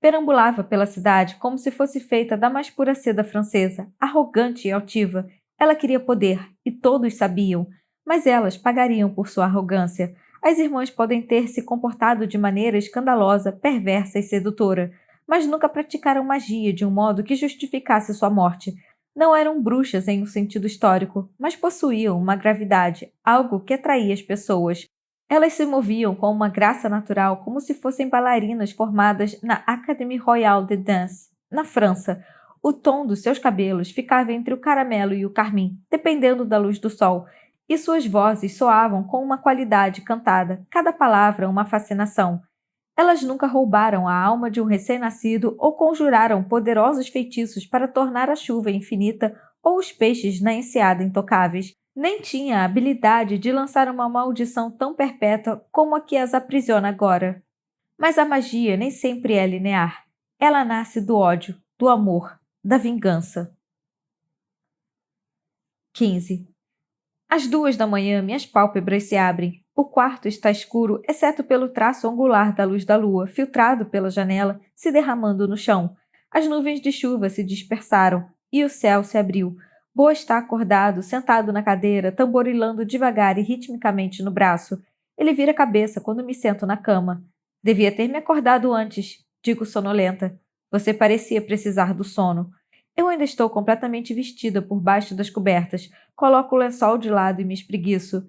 Perambulava pela cidade como se fosse feita da mais pura seda francesa, arrogante e altiva. Ela queria poder, e todos sabiam, mas elas pagariam por sua arrogância. As irmãs podem ter se comportado de maneira escandalosa, perversa e sedutora, mas nunca praticaram magia de um modo que justificasse sua morte. Não eram bruxas em um sentido histórico, mas possuíam uma gravidade, algo que atraía as pessoas. Elas se moviam com uma graça natural como se fossem bailarinas formadas na Académie Royale de Danse, na França. O tom dos seus cabelos ficava entre o caramelo e o carmim, dependendo da luz do sol, e suas vozes soavam com uma qualidade cantada, cada palavra uma fascinação. Elas nunca roubaram a alma de um recém-nascido ou conjuraram poderosos feitiços para tornar a chuva infinita ou os peixes na enseada intocáveis. Nem tinha a habilidade de lançar uma maldição tão perpétua como a que as aprisiona agora. Mas a magia nem sempre é linear. Ela nasce do ódio, do amor, da vingança. 15. Às 2 da manhã, minhas pálpebras se abrem. O quarto está escuro, exceto pelo traço angular da luz da lua, filtrado pela janela, se derramando no chão. As nuvens de chuva se dispersaram e o céu se abriu. Bo está acordado, sentado na cadeira, tamborilando devagar e ritmicamente no braço. Ele vira a cabeça quando me sento na cama. Devia ter me acordado antes, digo sonolenta. Você parecia precisar do sono. Eu ainda estou completamente vestida por baixo das cobertas. Coloco o lençol de lado e me espreguiço.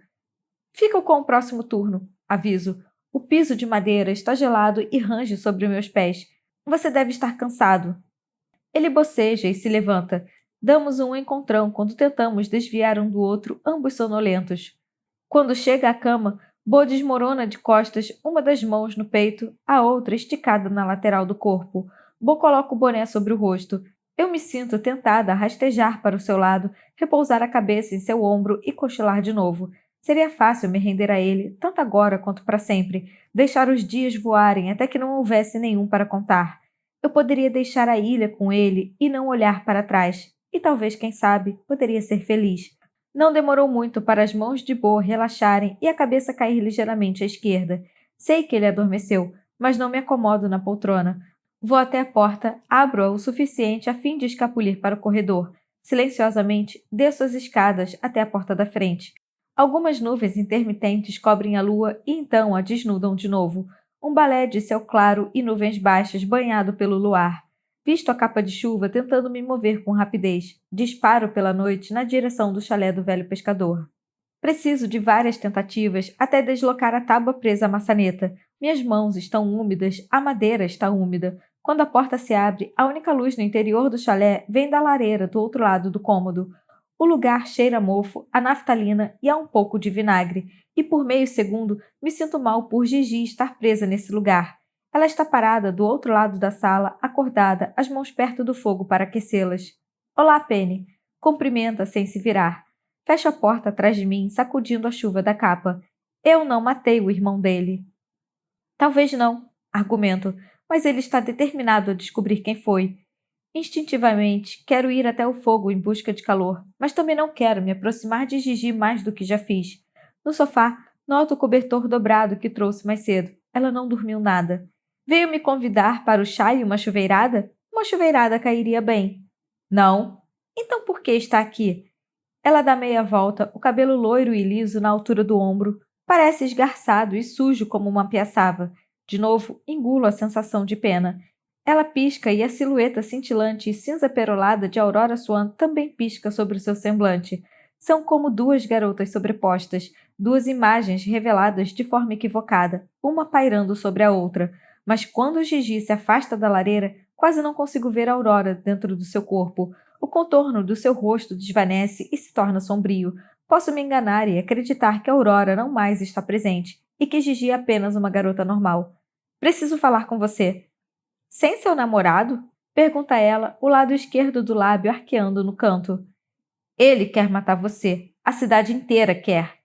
Fico com o próximo turno, aviso. O piso de madeira está gelado e range sobre meus pés. Você deve estar cansado. Ele boceja e se levanta. Damos um encontrão quando tentamos desviar um do outro, ambos sonolentos. Quando chega à cama, Bo desmorona de costas, uma das mãos no peito, a outra esticada na lateral do corpo. Bo coloca o boné sobre o rosto. Eu me sinto tentada a rastejar para o seu lado, repousar a cabeça em seu ombro e cochilar de novo. Seria fácil me render a ele, tanto agora quanto para sempre, deixar os dias voarem até que não houvesse nenhum para contar. Eu poderia deixar a ilha com ele e não olhar para trás, e talvez, quem sabe, poderia ser feliz. Não demorou muito para as mãos de Bo relaxarem e a cabeça cair ligeiramente à esquerda. Sei que ele adormeceu, mas não me acomodo na poltrona. Vou até a porta, abro-a o suficiente a fim de escapulir para o corredor. Silenciosamente, desço as escadas até a porta da frente. Algumas nuvens intermitentes cobrem a lua e então a desnudam de novo. Um balé de céu claro e nuvens baixas banhado pelo luar. Visto a capa de chuva tentando me mover com rapidez. Disparo pela noite na direção do chalé do velho pescador. Preciso de várias tentativas até deslocar a tábua presa à maçaneta. Minhas mãos estão úmidas, a madeira está úmida. Quando a porta se abre, a única luz no interior do chalé vem da lareira do outro lado do cômodo. O lugar cheira a mofo, a naftalina e a um pouco de vinagre, e por meio segundo me sinto mal por Gigi estar presa nesse lugar. Ela está parada do outro lado da sala, acordada, as mãos perto do fogo para aquecê-las. Olá, Penny. Cumprimenta sem se virar. Fecha a porta atrás de mim, sacudindo a chuva da capa. Eu não matei o irmão dele. Talvez não, argumento, mas ele está determinado a descobrir quem foi. Instintivamente, quero ir até o fogo em busca de calor, mas também não quero me aproximar de Gigi mais do que já fiz. No sofá, noto o cobertor dobrado que trouxe mais cedo. Ela não dormiu nada. Veio me convidar para o chá e uma chuveirada? Uma chuveirada cairia bem. Não. Então por que está aqui? Ela dá meia volta, o cabelo loiro e liso na altura do ombro. Parece esgarçado e sujo como uma piaçava. De novo, engulo a sensação de pena. Ela pisca e a silhueta cintilante e cinza perolada de Aurora Swan também pisca sobre o seu semblante. São como duas garotas sobrepostas, duas imagens reveladas de forma equivocada, uma pairando sobre a outra. Mas quando Gigi se afasta da lareira, quase não consigo ver Aurora dentro do seu corpo. O contorno do seu rosto desvanece e se torna sombrio. Posso me enganar e acreditar que Aurora não mais está presente e que Gigi é apenas uma garota normal. Preciso falar com você. Sem seu namorado? Pergunta ela, o lado esquerdo do lábio arqueando no canto. Ele quer matar você. A cidade inteira quer.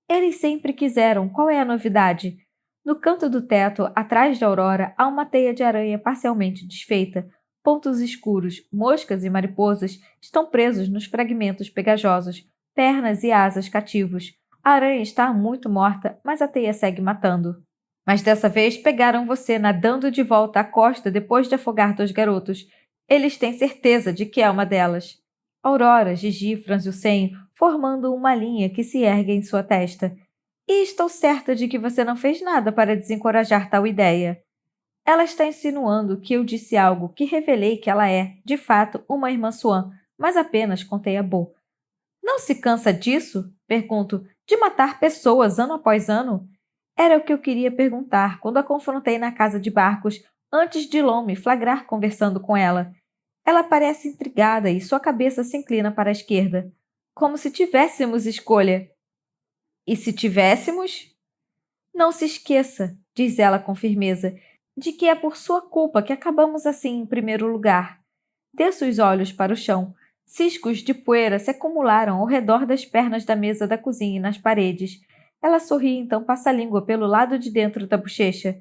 Eles sempre quiseram. Qual é a novidade? No canto do teto, atrás de Aurora, há uma teia de aranha parcialmente desfeita. Pontos escuros, moscas e mariposas estão presos nos fragmentos pegajosos, pernas e asas cativos. A aranha está muito morta, mas a teia segue matando. Mas dessa vez pegaram você nadando de volta à costa depois de afogar dois garotos. Eles têm certeza de que é uma delas. Aurora, Gigi franze o senho, formando uma linha que se ergue em sua testa. E estou certa de que você não fez nada para desencorajar tal ideia. Ela está insinuando que eu disse algo que revelei que ela é, de fato, uma irmã Swan, mas apenas contei a Bo. Não se cansa disso? Pergunto. De matar pessoas ano após ano? Era o que eu queria perguntar quando a confrontei na casa de barcos antes de Lon me flagrar conversando com ela. Ela parece intrigada e sua cabeça se inclina para a esquerda. Como se tivéssemos escolha. E se tivéssemos? Não se esqueça, diz ela com firmeza, de que é por sua culpa que acabamos assim em primeiro lugar. Desço os olhos para o chão. Ciscos de poeira se acumularam ao redor das pernas da mesa da cozinha e nas paredes. Ela sorri então passa a língua pelo lado de dentro da bochecha.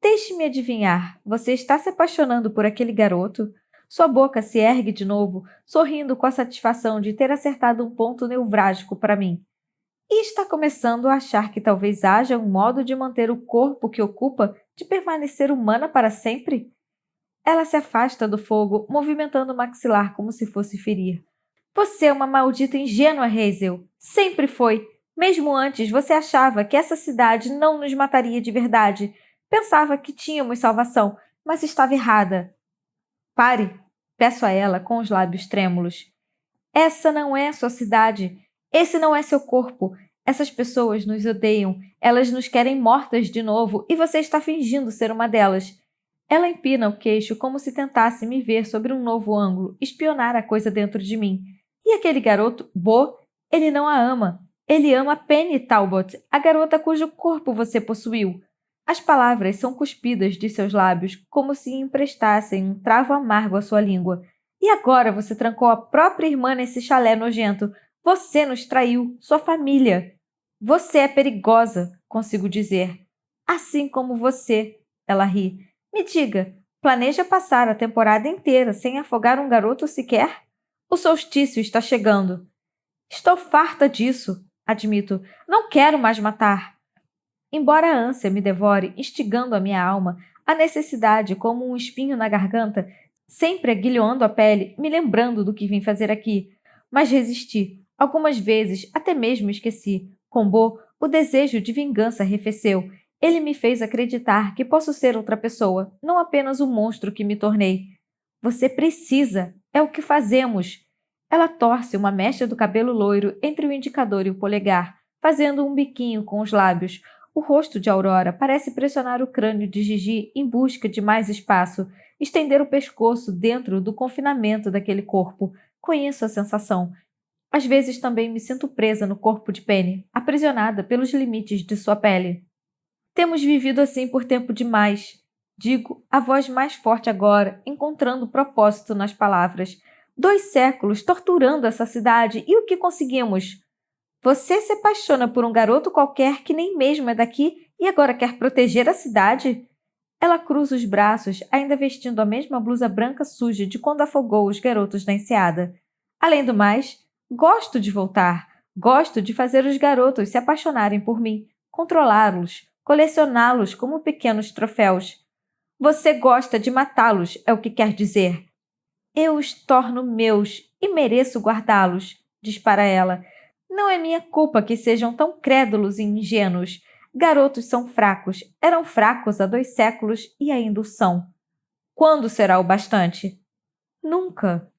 Deixe-me adivinhar, você está se apaixonando por aquele garoto? Sua boca se ergue de novo, sorrindo com a satisfação de ter acertado um ponto nevrálgico para mim. e está começando a achar que talvez haja um modo de manter o corpo que ocupa de permanecer humana para sempre? Ela se afasta do fogo, movimentando o maxilar como se fosse ferir. Você é uma maldita ingênua, Hazel. Sempre foi. Mesmo antes, você achava que essa cidade não nos mataria de verdade. Pensava que tínhamos salvação, mas estava errada. Pare, peço a ela com os lábios trêmulos. Essa não é a sua cidade. Esse não é seu corpo. Essas pessoas nos odeiam. Elas nos querem mortas de novo e você está fingindo ser uma delas. Ela empina o queixo como se tentasse me ver sobre um novo ângulo, espionar a coisa dentro de mim. E aquele garoto, Bo, ele não a ama. Ele ama Penny Talbot, a garota cujo corpo você possuiu. As palavras são cuspidas de seus lábios, como se emprestassem um travo amargo à sua língua. E agora você trancou a própria irmã nesse chalé nojento. Você nos traiu, sua família. Você é perigosa, consigo dizer. Assim como você, ela ri. Me diga, planeja passar a temporada inteira sem afogar um garoto sequer? O solstício está chegando. Estou farta disso, admito. Não quero mais matar. Embora a ânsia me devore, instigando a minha alma, a necessidade, como um espinho na garganta, sempre aguilhando a pele, me lembrando do que vim fazer aqui. Mas resisti. Algumas vezes, até mesmo esqueci. Com Bo, o desejo de vingança arrefeceu. Ele me fez acreditar que posso ser outra pessoa, não apenas o monstro que me tornei. Você precisa. É o que fazemos. Ela torce uma mecha do cabelo loiro entre o indicador e o polegar, fazendo um biquinho com os lábios. O rosto de Aurora parece pressionar o crânio de Gigi em busca de mais espaço, estender o pescoço dentro do confinamento daquele corpo. Conheço a sensação. Às vezes também me sinto presa no corpo de Penny, aprisionada pelos limites de sua pele. Temos vivido assim por tempo demais. Digo, a voz mais forte agora, encontrando propósito nas palavras. 2 séculos torturando essa cidade e o que conseguimos? Você se apaixona por um garoto qualquer que nem mesmo é daqui e agora quer proteger a cidade? Ela cruza os braços, ainda vestindo a mesma blusa branca suja de quando afogou os garotos da enseada. Além do mais, gosto de voltar. Gosto de fazer os garotos se apaixonarem por mim, controlá-los, colecioná-los como pequenos troféus. Você gosta de matá-los, é o que quer dizer. Eu os torno meus e mereço guardá-los, dispara ela. Não é minha culpa que sejam tão crédulos e ingênuos. Garotos são fracos, eram fracos há 2 séculos e ainda o são. Quando será o bastante? Nunca.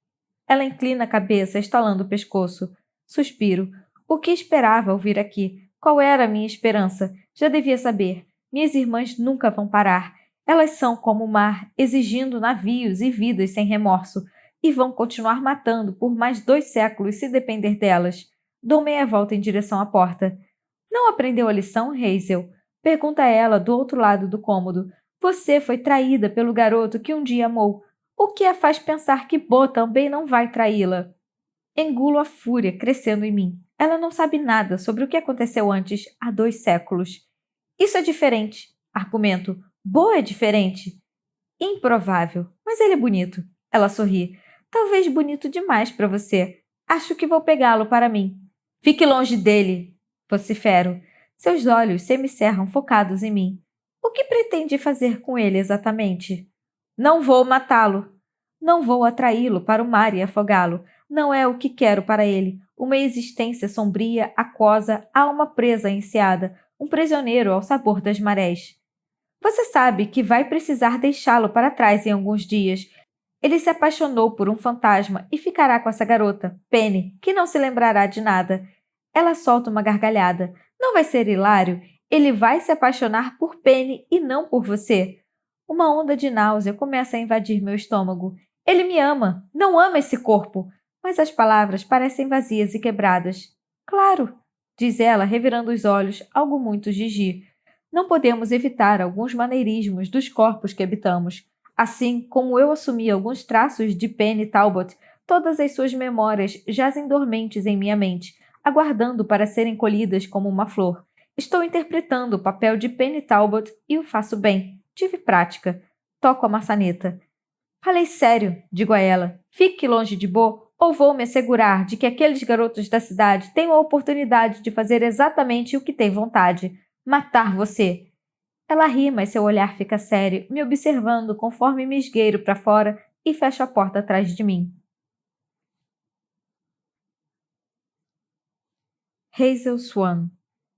Ela inclina a cabeça, estalando o pescoço. Suspiro. O que esperava ouvir aqui? Qual era a minha esperança? Já devia saber. Minhas irmãs nunca vão parar. Elas são como o mar, exigindo navios e vidas sem remorso, e vão continuar matando por mais 2 séculos se depender delas. Dou meia volta em direção à porta. Não aprendeu a lição, Hazel? Pergunta ela do outro lado do cômodo. Você foi traída pelo garoto que um dia amou. O que a faz pensar que Bo também não vai traí-la? Engulo a fúria crescendo em mim. Ela não sabe nada sobre o que aconteceu antes, há 2 séculos. Isso é diferente, argumento. Bo é diferente. Improvável, mas ele é bonito. Ela sorri. Talvez bonito demais para você. Acho que vou pegá-lo para mim. Fique longe dele, vocifero. Seus olhos semicerram focados em mim. O que pretende fazer com ele exatamente? Não vou matá-lo. Não vou atraí-lo para o mar e afogá-lo. Não é o que quero para ele. Uma existência sombria, aquosa, alma presa enseada, um prisioneiro ao sabor das marés. Você sabe que vai precisar deixá-lo para trás em alguns dias. Ele se apaixonou por um fantasma e ficará com essa garota, Penny, que não se lembrará de nada. Ela solta uma gargalhada. Não vai ser hilário? Ele vai se apaixonar por Penny e não por você. Uma onda de náusea começa a invadir meu estômago. Ele me ama, não ama esse corpo. Mas as palavras parecem vazias e quebradas. Claro, diz ela, revirando os olhos, algo muito Gigi. Não podemos evitar alguns maneirismos dos corpos que habitamos. Assim como eu assumi alguns traços de Penny Talbot, todas as suas memórias jazem dormentes em minha mente, aguardando para serem colhidas como uma flor. Estou interpretando o papel de Penny Talbot e o faço bem. Tive prática. Toco a maçaneta. Falei sério, digo a ela. Fique longe de Bo Ou vou me assegurar de que aqueles garotos da cidade tenham a oportunidade de fazer exatamente o que têm vontade: matar você. Ela ri, mas seu olhar fica sério, me observando conforme me esgueiro para fora e fecho a porta atrás de mim. Hazel Swan.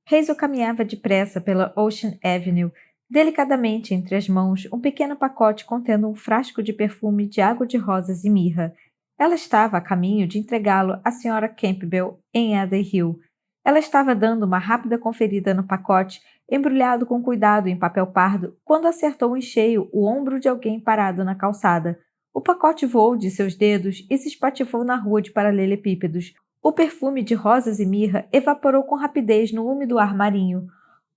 Hazel caminhava depressa pela Ocean Avenue, delicadamente entre as mãos um pequeno pacote contendo um frasco de perfume de água de rosas e mirra. Ela estava a caminho de entregá-lo à Sra. Campbell em Adder Hill. Ela estava dando uma rápida conferida no pacote, embrulhado com cuidado em papel pardo, quando acertou em cheio o ombro de alguém parado na calçada. O pacote voou de seus dedos e se espatifou na rua de paralelepípedos. O perfume de rosas e mirra evaporou com rapidez no úmido ar marinho.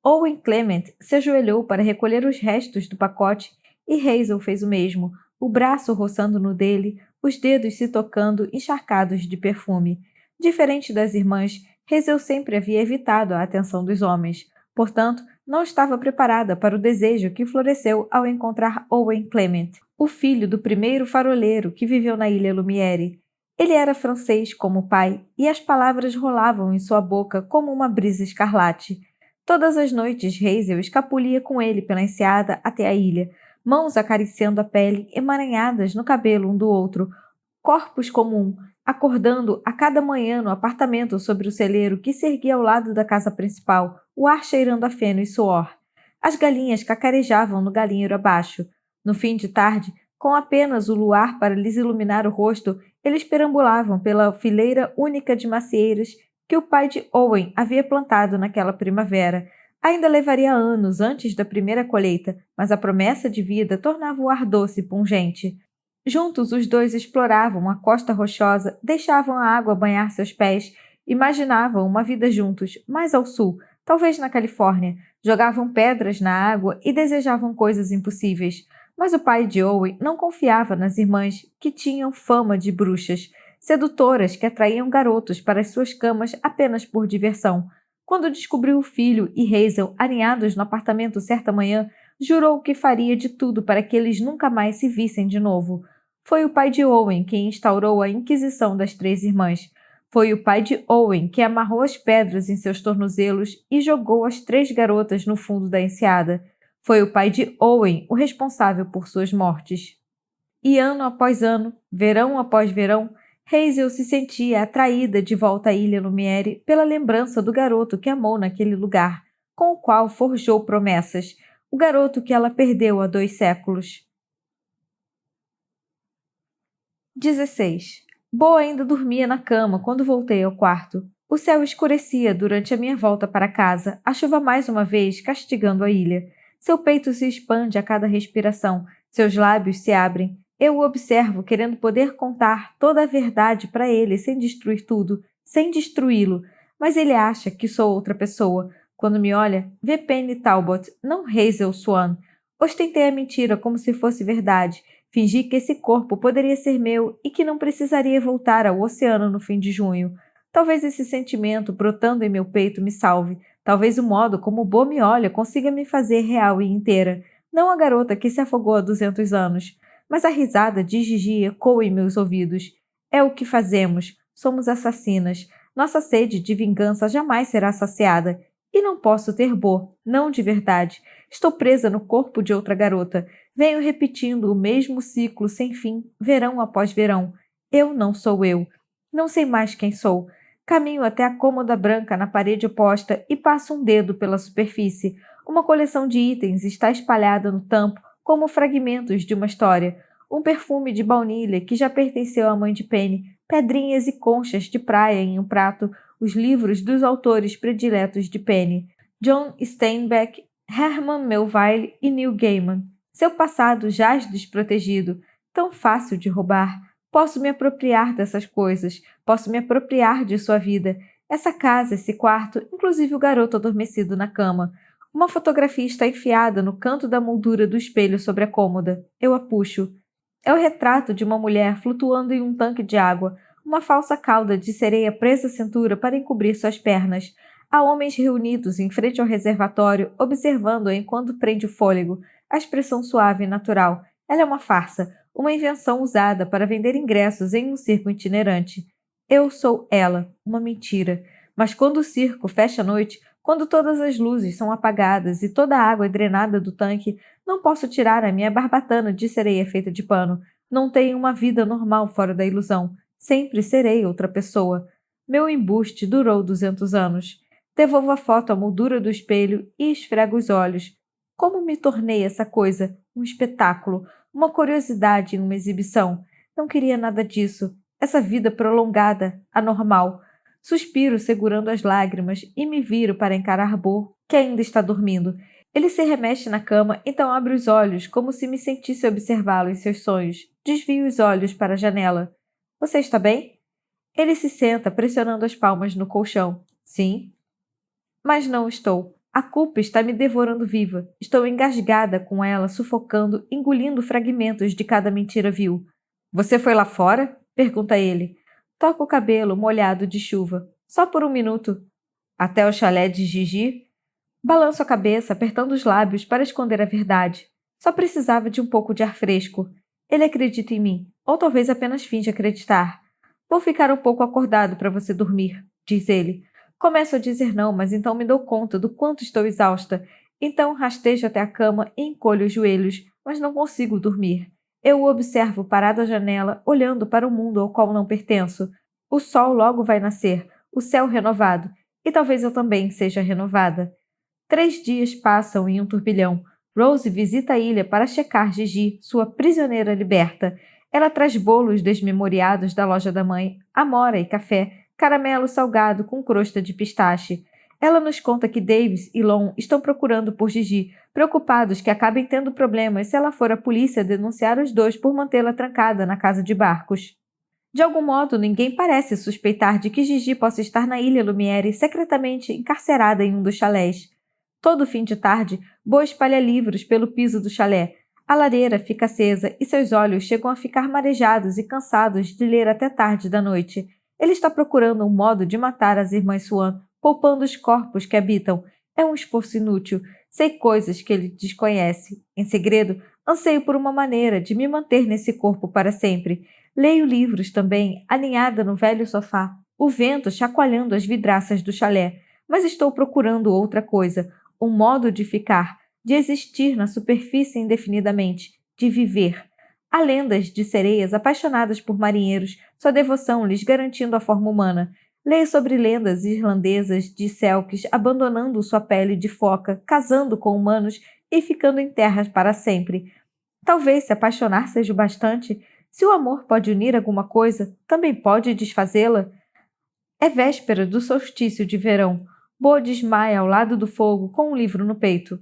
Owen Clement se ajoelhou para recolher os restos do pacote e Hazel fez o mesmo, o braço roçando no dele, os dedos se tocando encharcados de perfume. Diferente das irmãs, Hazel sempre havia evitado a atenção dos homens. Portanto, não estava preparada para o desejo que floresceu ao encontrar Owen Clement, o filho do primeiro faroleiro que viveu na Ilha Lumiere. Ele era francês como o pai, e as palavras rolavam em sua boca como uma brisa escarlate. Todas as noites Hazel escapulia com ele pela enseada até a ilha, mãos acariciando a pele, emaranhadas no cabelo um do outro, corpos como um, acordando a cada manhã no apartamento sobre o celeiro que se erguia ao lado da casa principal, o ar cheirando a feno e suor. As galinhas cacarejavam no galinheiro abaixo. No fim de tarde, com apenas o luar para lhes iluminar o rosto, eles perambulavam pela fileira única de macieiras que o pai de Owen havia plantado naquela primavera. Ainda levaria anos antes da primeira colheita, mas a promessa de vida tornava o ar doce e pungente. Juntos os dois exploravam a costa rochosa, deixavam a água banhar seus pés, imaginavam uma vida juntos, mais ao sul, talvez na Califórnia, jogavam pedras na água e desejavam coisas impossíveis. Mas o pai de Owen não confiava nas irmãs, que tinham fama de bruxas, sedutoras que atraíam garotos para as suas camas apenas por diversão. Quando descobriu o filho e Hazel aninhados no apartamento certa manhã, jurou que faria de tudo para que eles nunca mais se vissem de novo. Foi o pai de Owen quem instaurou a Inquisição das Três Irmãs. Foi o pai de Owen que amarrou as pedras em seus tornozelos e jogou as três garotas no fundo da enseada. Foi o pai de Owen o responsável por suas mortes. E ano após ano, verão após verão, Hazel se sentia atraída de volta à Ilha Lumiere pela lembrança do garoto que amou naquele lugar, com o qual forjou promessas, o garoto que ela perdeu há 2 séculos. 16. Bo ainda dormia na cama quando voltei ao quarto. O céu escurecia durante a minha volta para casa, a chuva mais uma vez castigando a ilha. Seu peito se expande a cada respiração, seus lábios se abrem. Eu o observo querendo poder contar toda a verdade para ele sem destruir tudo, sem destruí-lo. Mas ele acha que sou outra pessoa. Quando me olha, vê Penny Talbot, não Hazel Swan. Ostentei a mentira como se fosse verdade. Fingi que esse corpo poderia ser meu e que não precisaria voltar ao oceano no fim de junho. Talvez esse sentimento brotando em meu peito me salve. Talvez o modo como Bo me olha consiga me fazer real e inteira. Não a garota que se afogou há 200 anos. Mas a risada de Gigi ecoa em meus ouvidos. É o que fazemos. Somos assassinas. Nossa sede de vingança jamais será saciada. E não posso ter Bo. Não de verdade. Estou presa no corpo de outra garota. Venho repetindo o mesmo ciclo sem fim, verão após verão. Eu não sou eu. Não sei mais quem sou. Caminho até a cômoda branca na parede oposta e passo um dedo pela superfície. Uma coleção de itens está espalhada no tampo, como fragmentos de uma história. Um perfume de baunilha que já pertenceu à mãe de Penny, pedrinhas e conchas de praia em um prato, os livros dos autores prediletos de Penny, John Steinbeck, Herman Melville e Neil Gaiman. Seu passado jaz desprotegido, tão fácil de roubar. Posso me apropriar dessas coisas, posso me apropriar de sua vida. Essa casa, esse quarto, inclusive o garoto adormecido na cama. Uma fotografia está enfiada no canto da moldura do espelho sobre a cômoda. Eu a puxo. É o retrato de uma mulher flutuando em um tanque de água, uma falsa cauda de sereia presa à cintura para encobrir suas pernas. Há homens reunidos em frente ao reservatório, observando-a enquanto prende o fôlego. A expressão suave e natural. Ela é uma farsa. uma invenção usada para vender ingressos em um circo itinerante. Eu sou ela, uma mentira. Mas quando o circo fecha à noite, quando todas as luzes são apagadas e toda a água é drenada do tanque, não posso tirar a minha barbatana de sereia feita de pano. Não tenho uma vida normal fora da ilusão. Sempre serei outra pessoa. Meu embuste durou 200 anos. Devolvo a foto à moldura do espelho e esfrego os olhos. Como me tornei essa coisa? Um espetáculo, uma curiosidade em uma exibição. Não queria nada disso. Essa vida prolongada, anormal. Suspiro segurando as lágrimas e me viro para encarar Bo, que ainda está dormindo. Ele se remexe na cama, então abre os olhos como se me sentisse observá-lo em seus sonhos. Desvio os olhos para a janela. Você está bem? Ele se senta, pressionando as palmas no colchão. Sim. Mas não estou. A culpa está me devorando viva. Estou engasgada com ela, sufocando, engolindo fragmentos de cada mentira vil. Você foi lá fora? Pergunta ele. Toca o cabelo molhado de chuva. Só por um minuto. Até o chalé de Gigi? Balanço a cabeça, apertando os lábios para esconder a verdade. Só precisava de um pouco de ar fresco. Ele acredita em mim, ou talvez apenas finge acreditar. Vou ficar um pouco acordado para você dormir, diz ele. Começo a dizer não, mas então me dou conta do quanto estou exausta. Então rastejo até a cama e encolho os joelhos, mas não consigo dormir. Eu o observo parado à janela, olhando para o mundo ao qual não pertenço. O sol logo vai nascer, o céu renovado, e talvez eu também seja renovada. 3 dias passam em um turbilhão. Rose visita a ilha para checar Gigi, sua prisioneira liberta. Ela traz bolos desmemoriados da loja da mãe, amora e café, caramelo salgado com crosta de pistache. Ela nos conta que Davis e Lon estão procurando por Gigi, preocupados que acabem tendo problemas se ela for à polícia denunciar os dois por mantê-la trancada na casa de barcos. De algum modo, ninguém parece suspeitar de que Gigi possa estar na Ilha Lumiere secretamente encarcerada em um dos chalés. Todo fim de tarde, Bo espalha livros pelo piso do chalé. A lareira fica acesa e seus olhos chegam a ficar marejados e cansados de ler até tarde da noite. Ele está procurando um modo de matar as irmãs Swan, poupando os corpos que habitam. É um esforço inútil. Sei coisas que ele desconhece. Em segredo, anseio por uma maneira de me manter nesse corpo para sempre. Leio livros também, aninhada no velho sofá, o vento chacoalhando as vidraças do chalé. Mas estou procurando outra coisa, um modo de ficar, de existir na superfície indefinidamente, de viver. Há lendas de sereias apaixonadas por marinheiros, sua devoção lhes garantindo a forma humana. Leio sobre lendas irlandesas de selks abandonando sua pele de foca, casando com humanos e ficando em terras para sempre. Talvez se apaixonar seja o bastante. Se o amor pode unir alguma coisa, também pode desfazê-la. É véspera do solstício de verão. Bo desmaia ao lado do fogo com um livro no peito.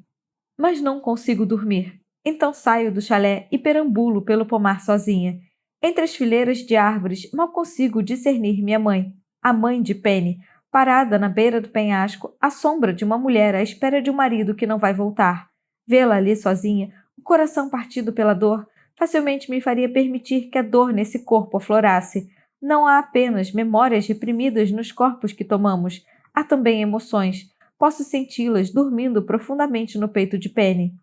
Mas não consigo dormir. Então saio do chalé e perambulo pelo pomar sozinha. Entre as fileiras de árvores, mal consigo discernir minha mãe, a mãe de Penny, parada na beira do penhasco, à sombra de uma mulher à espera de um marido que não vai voltar. Vê-la ali sozinha, o coração partido pela dor, facilmente me faria permitir que a dor nesse corpo aflorasse. Não há apenas memórias reprimidas nos corpos que tomamos, há também emoções. Posso senti-las dormindo profundamente no peito de Penny.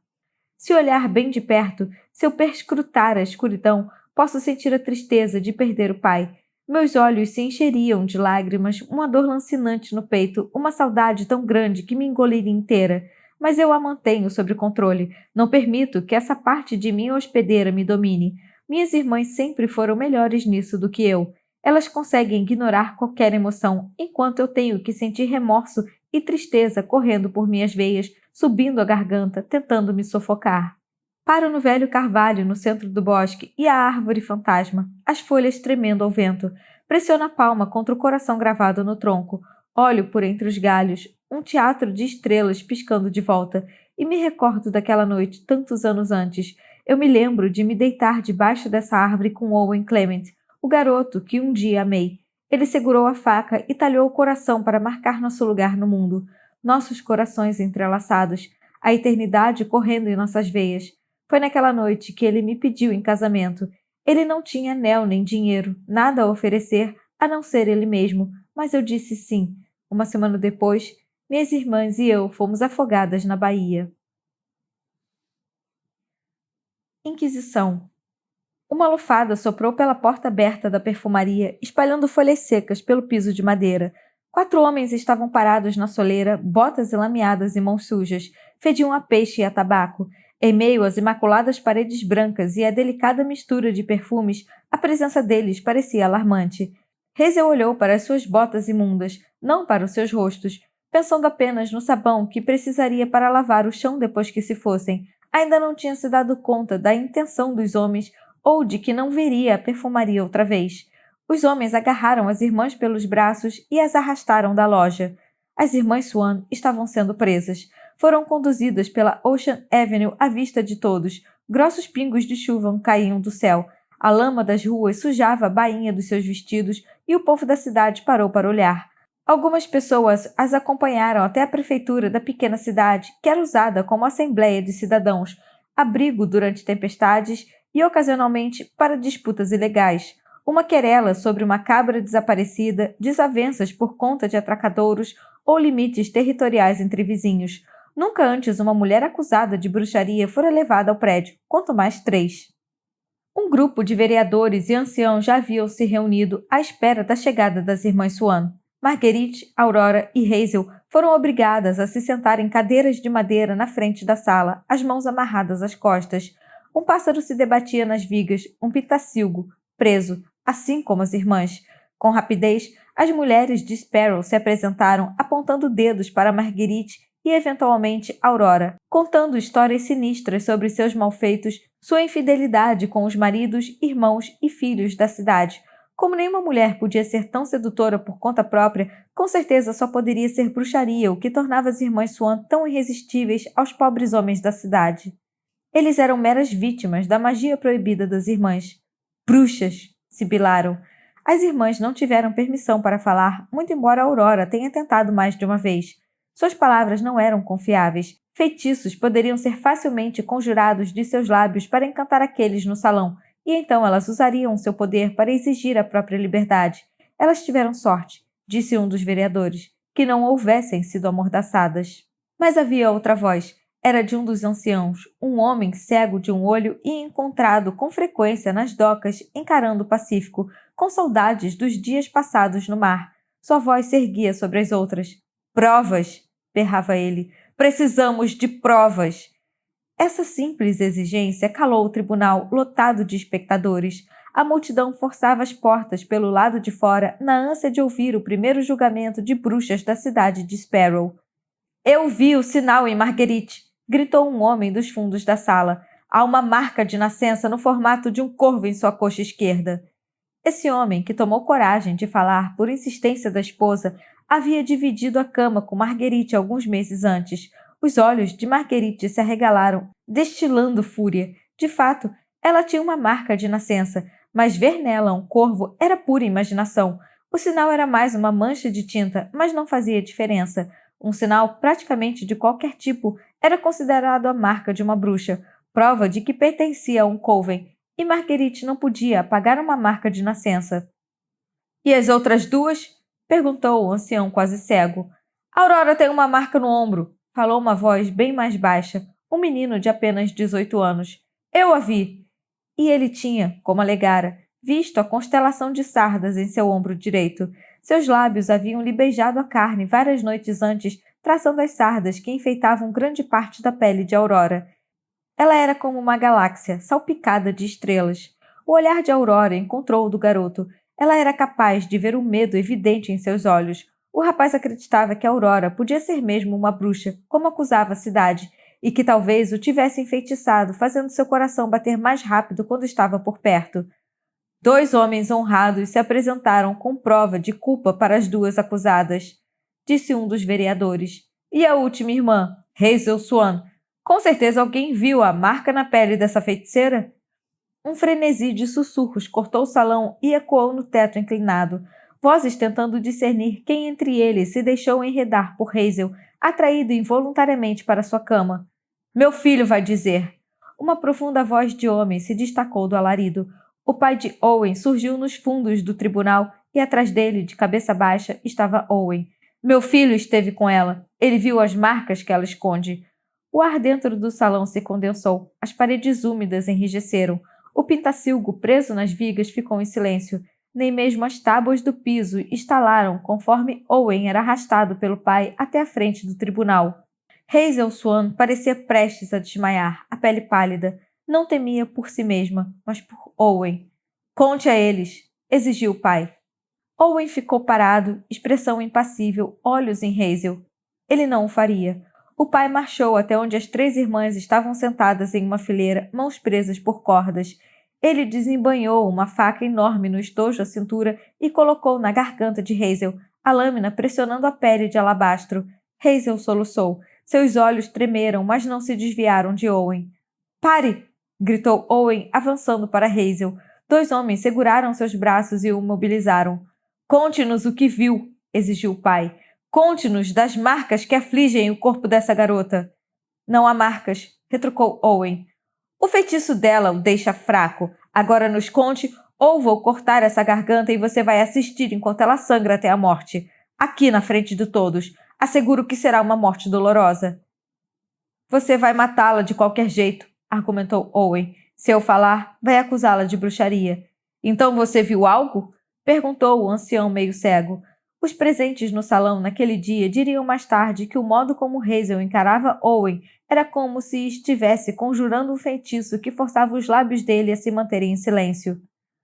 Se olhar bem de perto, se eu perscrutar a escuridão, posso sentir a tristeza de perder o pai. Meus olhos se encheriam de lágrimas, uma dor lancinante no peito, uma saudade tão grande que me engoliria inteira. Mas eu a mantenho sob controle. Não permito que essa parte de minha hospedeira me domine. Minhas irmãs sempre foram melhores nisso do que eu. Elas conseguem ignorar qualquer emoção, enquanto eu tenho que sentir remorso e tristeza correndo por minhas veias, subindo a garganta, tentando me sufocar. Paro no velho carvalho no centro do bosque e a árvore fantasma, as folhas tremendo ao vento. Pressiono a palma contra o coração gravado no tronco. Olho por entre os galhos, um teatro de estrelas piscando de volta, e me recordo daquela noite, tantos anos antes. Eu me lembro de me deitar debaixo dessa árvore com Owen Clement, o garoto que um dia amei. Ele segurou a faca e talhou o coração para marcar nosso lugar no mundo. Nossos corações entrelaçados, a eternidade correndo em nossas veias. Foi naquela noite que ele me pediu em casamento. Ele não tinha anel nem dinheiro, nada a oferecer, a não ser ele mesmo, mas eu disse sim. Uma semana depois, minhas irmãs e eu fomos afogadas na Bahia. Inquisição. Uma lufada soprou pela porta aberta da perfumaria, espalhando folhas secas pelo piso de madeira. 4 homens estavam parados na soleira, botas lameadas e mãos sujas. Fediam a peixe e a tabaco. Em meio às imaculadas paredes brancas e à delicada mistura de perfumes, a presença deles parecia alarmante. Hazel olhou para as suas botas imundas, não para os seus rostos, pensando apenas no sabão que precisaria para lavar o chão depois que se fossem. Ainda não tinha se dado conta da intenção dos homens ou de que não veria a perfumaria outra vez. Os homens agarraram as irmãs pelos braços e as arrastaram da loja. As irmãs Swan estavam sendo presas. Foram conduzidas pela Ocean Avenue à vista de todos. Grossos pingos de chuva caíam do céu. A lama das ruas sujava a bainha dos seus vestidos e o povo da cidade parou para olhar. Algumas pessoas as acompanharam até a prefeitura da pequena cidade, que era usada como assembleia de cidadãos, abrigo durante tempestades e, ocasionalmente, para disputas ilegais. Uma querela sobre uma cabra desaparecida, desavenças por conta de atracadouros ou limites territoriais entre vizinhos. Nunca antes uma mulher acusada de bruxaria fora levada ao prédio, quanto mais 3. Um grupo de vereadores e anciãos já haviam se reunido à espera da chegada das irmãs Swan. Marguerite, Aurora e Hazel foram obrigadas a se sentar em cadeiras de madeira na frente da sala, as mãos amarradas às costas. Um pássaro se debatia nas vigas, um pitacilgo, preso, assim como as irmãs. Com rapidez, as mulheres de Sparrow se apresentaram, apontando dedos para Marguerite e, eventualmente, Aurora, contando histórias sinistras sobre seus malfeitos, sua infidelidade com os maridos, irmãos e filhos da cidade. Como nenhuma mulher podia ser tão sedutora por conta própria, com certeza só poderia ser bruxaria o que tornava as irmãs Swan tão irresistíveis aos pobres homens da cidade. Eles eram meras vítimas da magia proibida das irmãs. Bruxas! Sibilaram. As irmãs não tiveram permissão para falar, muito embora Aurora tenha tentado mais de uma vez. Suas palavras não eram confiáveis. Feitiços poderiam ser facilmente conjurados de seus lábios para encantar aqueles no salão, e então elas usariam seu poder para exigir a própria liberdade. Elas tiveram sorte, disse um dos vereadores, que não houvessem sido amordaçadas. Mas havia outra voz. Era de um dos anciãos, um homem cego de um olho e encontrado com frequência nas docas, encarando o Pacífico, com saudades dos dias passados no mar. Sua voz se erguia sobre as outras. Provas! Berrava ele. Precisamos de provas! Essa simples exigência calou o tribunal, lotado de espectadores. A multidão forçava as portas pelo lado de fora, na ânsia de ouvir o primeiro julgamento de bruxas da cidade de Sparrow. Eu vi o sinal em Marguerite! Gritou um homem dos fundos da sala. Há uma marca de nascença no formato de um corvo em sua coxa esquerda. Esse homem, que tomou coragem de falar por insistência da esposa, havia dividido a cama com Marguerite alguns meses antes. Os olhos de Marguerite se arregalaram, destilando fúria. De fato, ela tinha uma marca de nascença, mas ver nela um corvo era pura imaginação. O sinal era mais uma mancha de tinta, mas não fazia diferença. Um sinal praticamente de qualquer tipo era considerado a marca de uma bruxa, prova de que pertencia a um coven, e Marguerite não podia apagar uma marca de nascença. E as outras duas? Perguntou o ancião quase cego. Aurora tem uma marca no ombro, falou uma voz bem mais baixa, um menino de apenas 18 anos. Eu a vi. E ele tinha, como alegara, visto a constelação de sardas em seu ombro direito. Seus lábios haviam lhe beijado a carne várias noites antes, traçando as sardas que enfeitavam grande parte da pele de Aurora. Ela era como uma galáxia, salpicada de estrelas. O olhar de Aurora encontrou o do garoto. Ela era capaz de ver o medo evidente em seus olhos. O rapaz acreditava que Aurora podia ser mesmo uma bruxa, como acusava a cidade, e que talvez o tivesse enfeitiçado, fazendo seu coração bater mais rápido quando estava por perto. 2 homens honrados se apresentaram com prova de culpa para as 2 acusadas, disse um dos vereadores. E a última irmã, Hazel Swan? Com certeza alguém viu a marca na pele dessa feiticeira? Um frenesi de sussurros cortou o salão e ecoou no teto inclinado, vozes tentando discernir quem entre eles se deixou enredar por Hazel, atraído involuntariamente para sua cama. Meu filho vai dizer. Uma profunda voz de homem se destacou do alarido. O pai de Owen surgiu nos fundos do tribunal e atrás dele, de cabeça baixa, estava Owen. Meu filho esteve com ela. Ele viu as marcas que ela esconde. O ar dentro do salão se condensou. As paredes úmidas enrijeceram. O O pintacilgo preso nas vigas ficou em silêncio. Nem mesmo as tábuas do piso estalaram conforme Owen era arrastado pelo pai até a frente do tribunal. Hazel Swan parecia prestes a desmaiar, a pele pálida. Não temia por si mesma, mas por Owen. Conte a eles, exigiu o pai. Owen ficou parado, expressão impassível, olhos em Hazel. Ele não o faria. O pai marchou até onde as 3 irmãs estavam sentadas em uma fileira, mãos presas por cordas. Ele desembainhou uma faca enorme no estojo à cintura e colocou na garganta de Hazel, a lâmina pressionando a pele de alabastro. Hazel soluçou. Seus olhos tremeram, mas não se desviaram de Owen. Pare! Gritou Owen, avançando para Hazel. 2 homens seguraram seus braços e o mobilizaram. Conte-nos o que viu, exigiu o pai. Conte-nos das marcas que afligem o corpo dessa garota. Não há marcas, retrucou Owen. O feitiço dela o deixa fraco. Agora nos conte, ou vou cortar essa garganta e você vai assistir enquanto ela sangra até a morte. Aqui na frente de todos. Asseguro que será uma morte dolorosa. Você vai matá-la de qualquer jeito, argumentou Owen. Se eu falar, vai acusá-la de bruxaria. Então você viu algo? Perguntou o ancião meio cego. Os presentes no salão naquele dia diriam mais tarde que o modo como Hazel encarava Owen era como se estivesse conjurando um feitiço que forçava os lábios dele a se manterem em silêncio.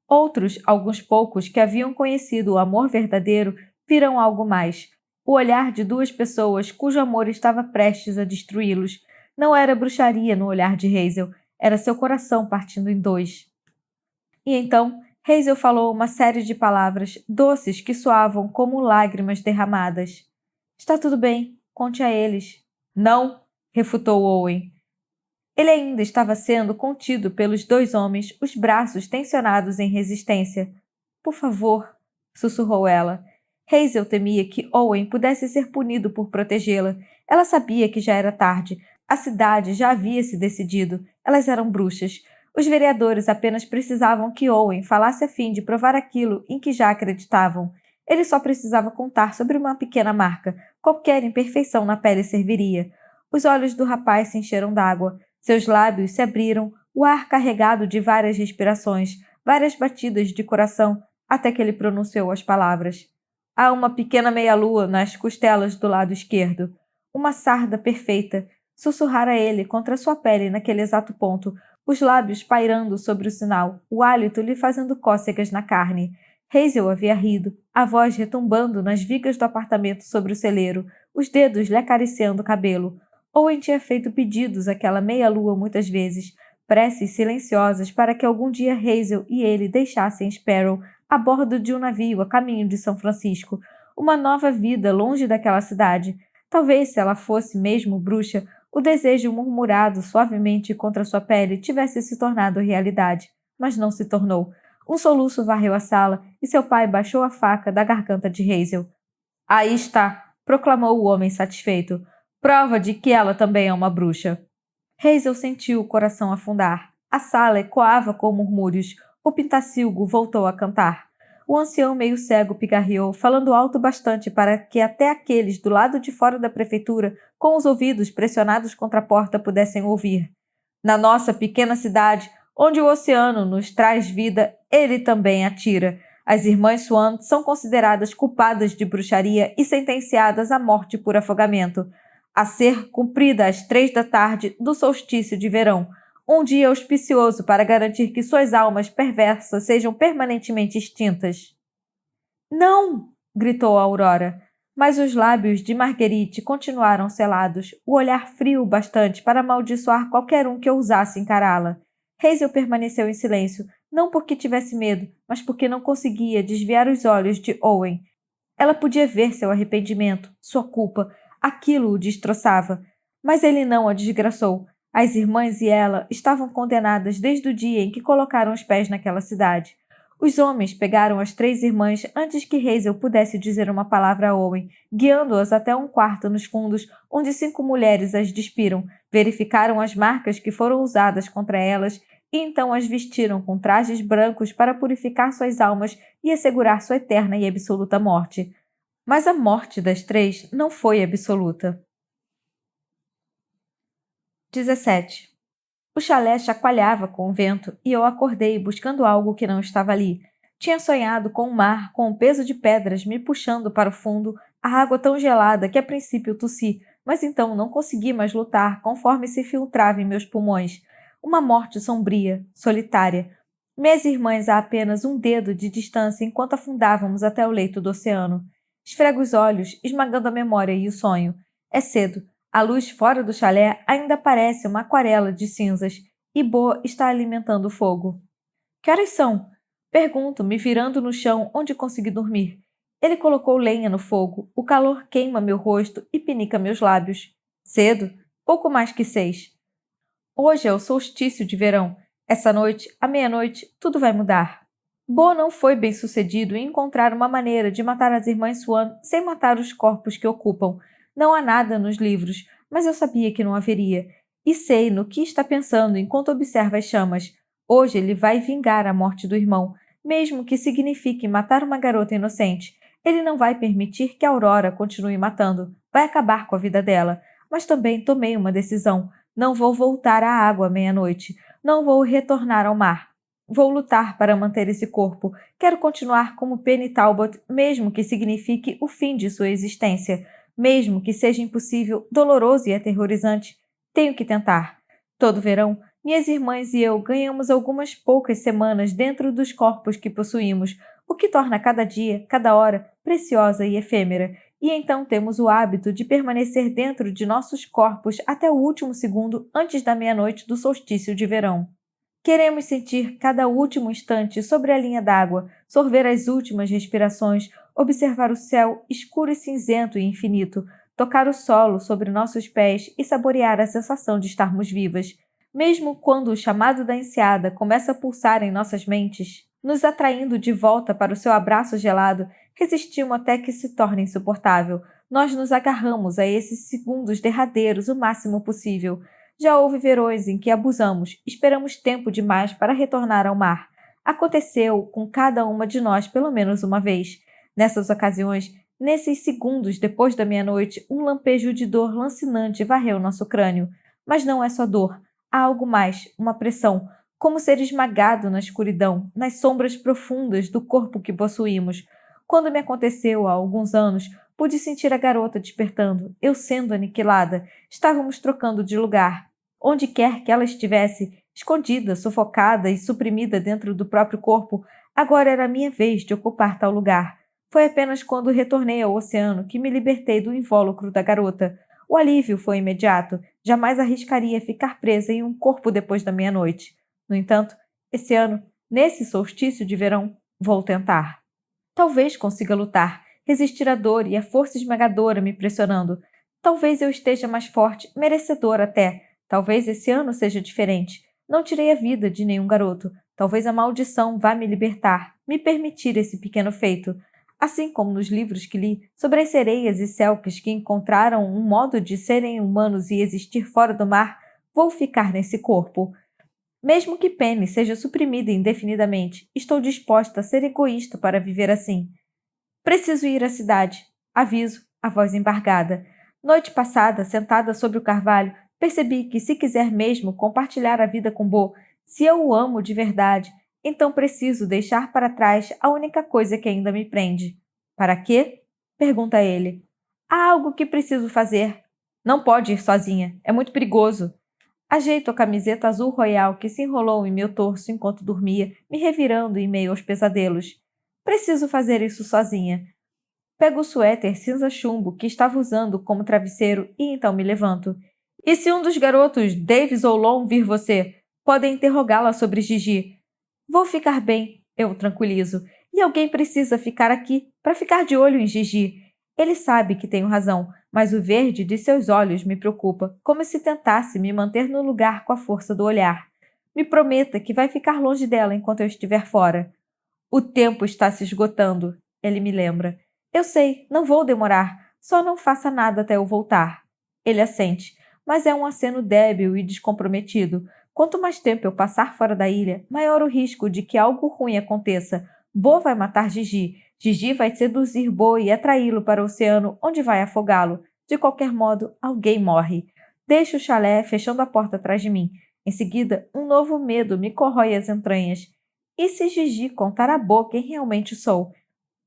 Outros, alguns poucos, que haviam conhecido o amor verdadeiro, viram algo mais. O olhar de 2 pessoas cujo amor estava prestes a destruí-los. Não era bruxaria no olhar de Hazel, era seu coração partindo em 2. E então, Hazel falou uma série de palavras doces que soavam como lágrimas derramadas. Está tudo bem, conte a eles. Não, refutou Owen. Ele ainda estava sendo contido pelos 2 homens, os braços tensionados em resistência. Por favor, sussurrou ela. Hazel temia que Owen pudesse ser punido por protegê-la. Ela sabia que já era tarde. A cidade já havia se decidido. Elas eram bruxas. Os vereadores apenas precisavam que Owen falasse a fim de provar aquilo em que já acreditavam. Ele só precisava contar sobre uma pequena marca. Qualquer imperfeição na pele serviria. Os olhos do rapaz se encheram d'água. Seus lábios se abriram, o ar carregado de várias respirações, várias batidas de coração, até que ele pronunciou as palavras. Há uma pequena meia-lua nas costelas do lado esquerdo. Uma sarda perfeita. Sussurrara ele contra sua pele naquele exato ponto, os lábios pairando sobre o sinal, o hálito lhe fazendo cócegas na carne. Hazel havia rido, a voz retumbando nas vigas do apartamento sobre o celeiro, os dedos lhe acariciando o cabelo. Owen tinha feito pedidos àquela meia-lua muitas vezes, preces silenciosas para que algum dia Hazel e ele deixassem Sparrow a bordo de um navio a caminho de São Francisco, uma nova vida longe daquela cidade. Talvez, se ela fosse mesmo bruxa, o desejo murmurado suavemente contra sua pele tivesse se tornado realidade, mas não se tornou. Um soluço varreu a sala e seu pai baixou a faca da garganta de Hazel. Aí está, proclamou o homem satisfeito. Prova de que ela também é uma bruxa. Hazel sentiu o coração afundar. A sala ecoava com murmúrios. O pintacilgo voltou a cantar. O ancião meio cego pigarreou, falando alto bastante para que até aqueles do lado de fora da prefeitura, com os ouvidos pressionados contra a porta, pudessem ouvir. Na nossa pequena cidade, onde o oceano nos traz vida, ele também atira. As irmãs Swan são consideradas culpadas de bruxaria e sentenciadas à morte por afogamento, a ser cumprida às 3 da tarde do solstício de verão, um dia auspicioso para garantir que suas almas perversas sejam permanentemente extintas. Não! Gritou Aurora, mas os lábios de Marguerite continuaram selados, o olhar frio bastante para amaldiçoar qualquer um que ousasse encará-la. Hazel permaneceu em silêncio, não porque tivesse medo, mas porque não conseguia desviar os olhos de Owen. Ela podia ver seu arrependimento, sua culpa, aquilo o destroçava, mas ele não a desgraçou. As irmãs e ela estavam condenadas desde o dia em que colocaram os pés naquela cidade. Os homens pegaram as 3 irmãs antes que Hazel pudesse dizer uma palavra a Owen, guiando-as até um quarto nos fundos, onde 5 mulheres as despiram, verificaram as marcas que foram usadas contra elas e então as vestiram com trajes brancos para purificar suas almas e assegurar sua eterna e absoluta morte. Mas a morte das 3 não foi absoluta. 17. O chalé chacoalhava com o vento e eu acordei buscando algo que não estava ali. Tinha sonhado com o mar, com o peso de pedras me puxando para o fundo, a água tão gelada que a princípio tossi, mas então não consegui mais lutar conforme se filtrava em meus pulmões. Uma morte sombria, solitária. Minhas irmãs a apenas um dedo de distância enquanto afundávamos até o leito do oceano. Esfrego os olhos, esmagando a memória e o sonho. É cedo. A luz fora do chalé ainda parece uma aquarela de cinzas, e Bo está alimentando o fogo. Que horas são? Pergunto, me virando no chão onde consegui dormir. Ele colocou lenha no fogo, o calor queima meu rosto e pinica meus lábios. Cedo? Pouco mais que 6. Hoje é o solstício de verão. Essa noite, à meia-noite, tudo vai mudar. Bo não foi bem sucedido em encontrar uma maneira de matar as irmãs Swan sem matar os corpos que ocupam. Não há nada nos livros, mas eu sabia que não haveria. E sei no que está pensando enquanto observa as chamas. Hoje ele vai vingar a morte do irmão, mesmo que signifique matar uma garota inocente. Ele não vai permitir que a Aurora continue matando. Vai acabar com a vida dela. Mas também tomei uma decisão. Não vou voltar à água à meia-noite. Não vou retornar ao mar. Vou lutar para manter esse corpo. Quero continuar como Penny Talbot, mesmo que signifique o fim de sua existência. Mesmo que seja impossível, doloroso e aterrorizante. Tenho que tentar. Todo verão, minhas irmãs e eu ganhamos algumas poucas semanas dentro dos corpos que possuímos, o que torna cada dia, cada hora, preciosa e efêmera. E então temos o hábito de permanecer dentro de nossos corpos até o último segundo antes da meia-noite do solstício de verão. Queremos sentir cada último instante sobre a linha d'água, sorver as últimas respirações, observar o céu escuro e cinzento e infinito, tocar o solo sobre nossos pés e saborear a sensação de estarmos vivas. Mesmo quando o chamado da enseada começa a pulsar em nossas mentes, nos atraindo de volta para o seu abraço gelado, resistimos até que se torne insuportável. Nós nos agarramos a esses segundos derradeiros o máximo possível. Já houve verões em que abusamos, esperamos tempo demais para retornar ao mar. Aconteceu com cada uma de nós pelo menos uma vez. Nessas ocasiões, nesses segundos depois da meia-noite, um lampejo de dor lancinante varreu nosso crânio. Mas não é só dor. Há algo mais, uma pressão, como ser esmagado na escuridão, nas sombras profundas do corpo que possuímos. Quando me aconteceu há alguns anos, pude sentir a garota despertando, eu sendo aniquilada. Estávamos trocando de lugar. Onde quer que ela estivesse, escondida, sufocada e suprimida dentro do próprio corpo, agora era a minha vez de ocupar tal lugar. Foi apenas quando retornei ao oceano que me libertei do invólucro da garota. O alívio foi imediato. Jamais arriscaria ficar presa em um corpo depois da meia-noite. No entanto, esse ano, nesse solstício de verão, vou tentar. Talvez consiga lutar, resistir à dor e à força esmagadora me pressionando. Talvez eu esteja mais forte, merecedora até. Talvez esse ano seja diferente. Não tirei a vida de nenhum garoto. Talvez a maldição vá me libertar, me permitir esse pequeno feito. Assim como nos livros que li sobre as sereias e selkies que encontraram um modo de serem humanos e existir fora do mar, vou ficar nesse corpo. Mesmo que Penny seja suprimida indefinidamente, estou disposta a ser egoísta para viver assim. Preciso ir à cidade. Aviso, a voz embargada. Noite passada, sentada sobre o carvalho, percebi que se quiser mesmo compartilhar a vida com Bo, se eu o amo de verdade, então preciso deixar para trás a única coisa que ainda me prende. Para quê? Pergunta ele. Há algo que preciso fazer. Não pode ir sozinha. É muito perigoso. Ajeito a camiseta azul royal que se enrolou em meu torso enquanto dormia, me revirando em meio aos pesadelos. Preciso fazer isso sozinha. Pego o suéter cinza chumbo que estava usando como travesseiro e então me levanto. E se um dos garotos, Davis ou Lon, vir você? Podem interrogá-la sobre Gigi. Vou ficar bem, eu o tranquilizo. E alguém precisa ficar aqui para ficar de olho em Gigi. Ele sabe que tenho razão, mas o verde de seus olhos me preocupa, como se tentasse me manter no lugar com a força do olhar. Me prometa que vai ficar longe dela enquanto eu estiver fora. O tempo está se esgotando, ele me lembra. Eu sei, não vou demorar, só não faça nada até eu voltar. Ele assente, mas é um aceno débil e descomprometido. Quanto mais tempo eu passar fora da ilha, maior o risco de que algo ruim aconteça. Bo vai matar Gigi. Gigi vai seduzir Bo e atraí-lo para o oceano, onde vai afogá-lo. De qualquer modo, alguém morre. Deixo o chalé fechando a porta atrás de mim. Em seguida, um novo medo me corrói as entranhas. E se Gigi contar a Bo quem realmente sou?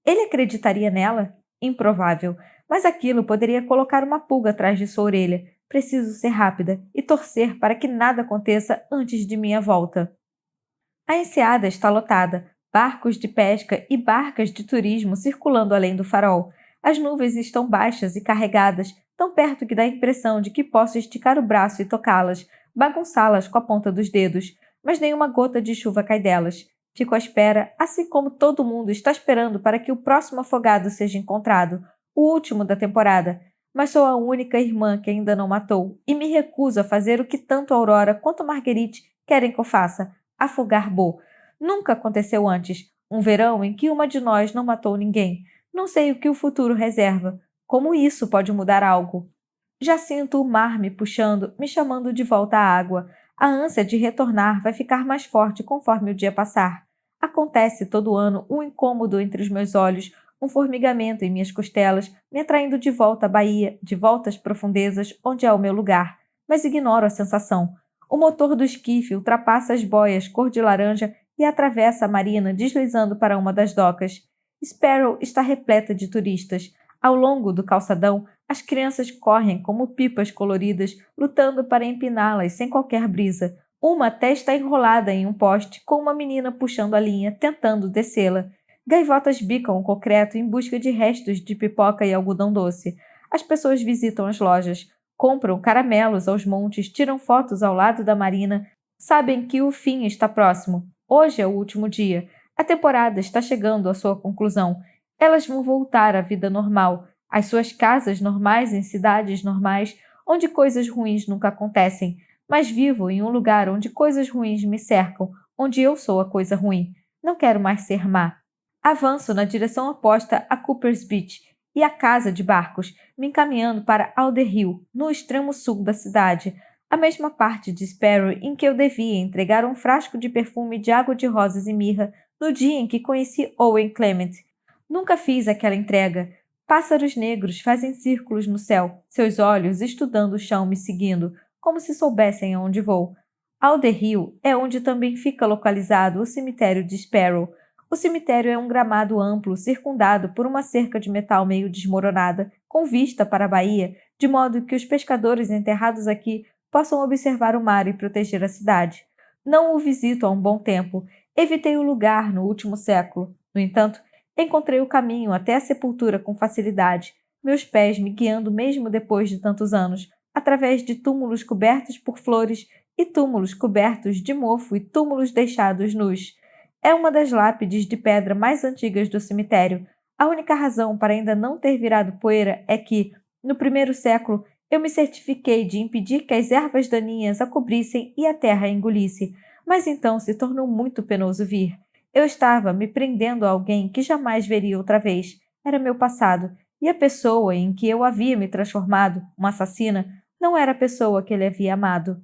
Ele acreditaria nela? Improvável, mas aquilo poderia colocar uma pulga atrás de sua orelha. Preciso ser rápida e torcer para que nada aconteça antes de minha volta. A enseada está lotada, barcos de pesca e barcas de turismo circulando além do farol. As nuvens estão baixas e carregadas, tão perto que dá a impressão de que posso esticar o braço e tocá-las, bagunçá-las com a ponta dos dedos, mas nenhuma gota de chuva cai delas. Fico à espera, assim como todo mundo está esperando para que o próximo afogado seja encontrado, o último da temporada. Mas sou a única irmã que ainda não matou, e me recuso a fazer o que tanto Aurora quanto Marguerite querem que eu faça: afogar Bo. Nunca aconteceu antes. Um verão em que uma de nós não matou ninguém. Não sei o que o futuro reserva. Como isso pode mudar algo? Já sinto o mar me puxando, me chamando de volta à água. A ânsia de retornar vai ficar mais forte conforme o dia passar. Acontece todo ano um incômodo entre os meus olhos, um formigamento em minhas costelas, me atraindo de volta à Bahia, de volta às profundezas, onde é o meu lugar. Mas ignoro a sensação. O motor do esquife ultrapassa as boias cor de laranja e atravessa a marina, deslizando para uma das docas. Sparrow está repleta de turistas. Ao longo do calçadão, as crianças correm como pipas coloridas, lutando para empiná-las sem qualquer brisa. Uma até está enrolada em um poste, com uma menina puxando a linha, tentando descê-la. Gaivotas bicam o concreto em busca de restos de pipoca e algodão doce. As pessoas visitam as lojas, compram caramelos aos montes, tiram fotos ao lado da marina, sabem que o fim está próximo. Hoje é o último dia. A temporada está chegando à sua conclusão. Elas vão voltar à vida normal, às suas casas normais em cidades normais, onde coisas ruins nunca acontecem. Mas vivo em um lugar onde coisas ruins me cercam, onde eu sou a coisa ruim. Não quero mais ser má. Avanço na direção oposta a Cooper's Beach e a casa de barcos, me encaminhando para Alder Hill, no extremo sul da cidade, a mesma parte de Sparrow em que eu devia entregar um frasco de perfume de água de rosas e mirra no dia em que conheci Owen Clement. Nunca fiz aquela entrega. Pássaros negros fazem círculos no céu, seus olhos estudando o chão me seguindo, como se soubessem aonde vou. Alder Hill é onde também fica localizado o cemitério de Sparrow. O cemitério é um gramado amplo, circundado por uma cerca de metal meio desmoronada, com vista para a baía, de modo que os pescadores enterrados aqui possam observar o mar e proteger a cidade. Não o visito há um bom tempo. Evitei o lugar no último século. No entanto, encontrei o caminho até a sepultura com facilidade, meus pés me guiando mesmo depois de tantos anos, através de túmulos cobertos por flores e túmulos cobertos de mofo e túmulos deixados nus. É uma das lápides de pedra mais antigas do cemitério. A única razão para ainda não ter virado poeira é que, no primeiro século, eu me certifiquei de impedir que as ervas daninhas a cobrissem e a terra a engolisse, mas então se tornou muito penoso vir. Eu estava me prendendo a alguém que jamais veria outra vez. Era meu passado, e a pessoa em que eu havia me transformado, uma assassina, não era a pessoa que ele havia amado.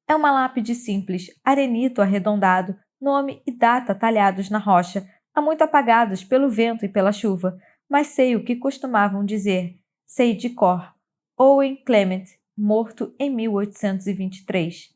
É uma lápide simples, arenito arredondado, nome e data talhados na rocha, há muito apagados pelo vento e pela chuva, mas sei o que costumavam dizer. Sei de cor. Owen Clement, morto em 1823.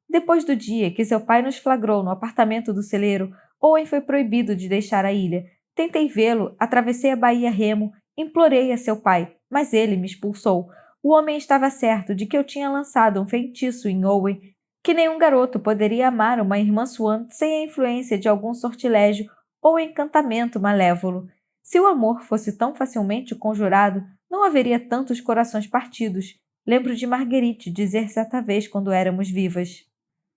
Depois do dia que seu pai nos flagrou no apartamento do celeiro, Owen foi proibido de deixar a ilha. Tentei vê-lo, atravessei a Baía Remo, implorei a seu pai, mas ele me expulsou. O homem estava certo de que eu tinha lançado um feitiço em Owen, que nenhum garoto poderia amar uma irmã Swan sem a influência de algum sortilégio ou encantamento malévolo. Se o amor fosse tão facilmente conjurado, não haveria tantos corações partidos. Lembro de Marguerite dizer certa vez quando éramos vivas.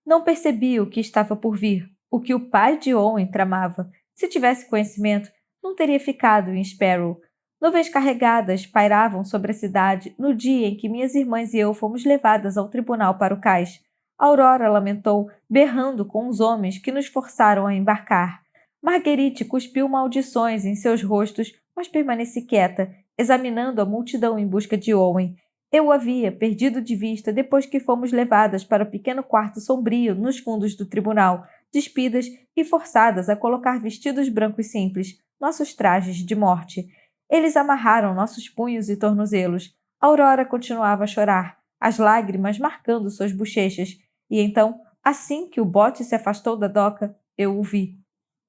Não percebi o que estava por vir, o que o pai de Owen tramava. Se tivesse conhecimento, não teria ficado em Sparrow. Nuvens carregadas pairavam sobre a cidade no dia em que minhas irmãs e eu fomos levadas ao tribunal para o cais. Aurora lamentou, berrando com os homens que nos forçaram a embarcar. Marguerite cuspiu maldições em seus rostos, mas permaneci quieta, examinando a multidão em busca de Owen. Eu o havia perdido de vista depois que fomos levadas para o pequeno quarto sombrio nos fundos do tribunal, despidas e forçadas a colocar vestidos brancos simples, nossos trajes de morte. Eles amarraram nossos punhos e tornozelos. Aurora continuava a chorar, as lágrimas marcando suas bochechas, e então Assim que o bote se afastou da doca, eu o vi.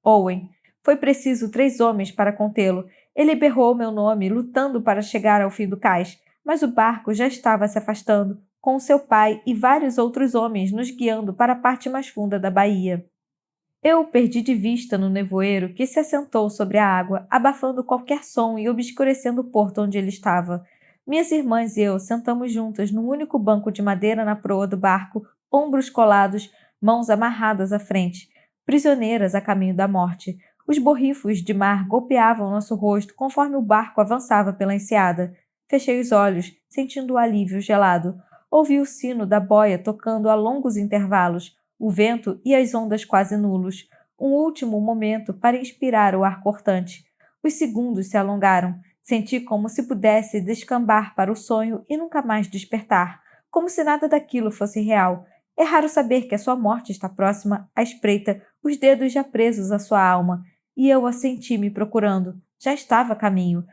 Owen. Foi preciso 3 homens para contê-lo. Ele berrou meu nome, lutando para chegar ao fim do cais, mas o barco já estava se afastando, com seu pai e vários outros homens nos guiando para a parte mais funda da baía. Eu o perdi de vista no nevoeiro que se assentou sobre a água, abafando qualquer som e obscurecendo o porto onde ele estava. Minhas irmãs e eu sentamos juntas num único banco de madeira na proa do barco, ombros colados, mãos amarradas à frente, prisioneiras a caminho da morte. Os borrifos de mar golpeavam nosso rosto conforme o barco avançava pela enseada. Fechei os olhos, sentindo o alívio gelado. Ouvi o sino da boia tocando a longos intervalos, o vento e as ondas quase nulos. Um último momento para inspirar o ar cortante. Os segundos se alongaram. Senti como se pudesse descambar para o sonho e nunca mais despertar, como se nada daquilo fosse real. É raro saber que a sua morte está próxima, à espreita, os dedos já presos à sua alma. E eu a senti me procurando. Já estava a caminho.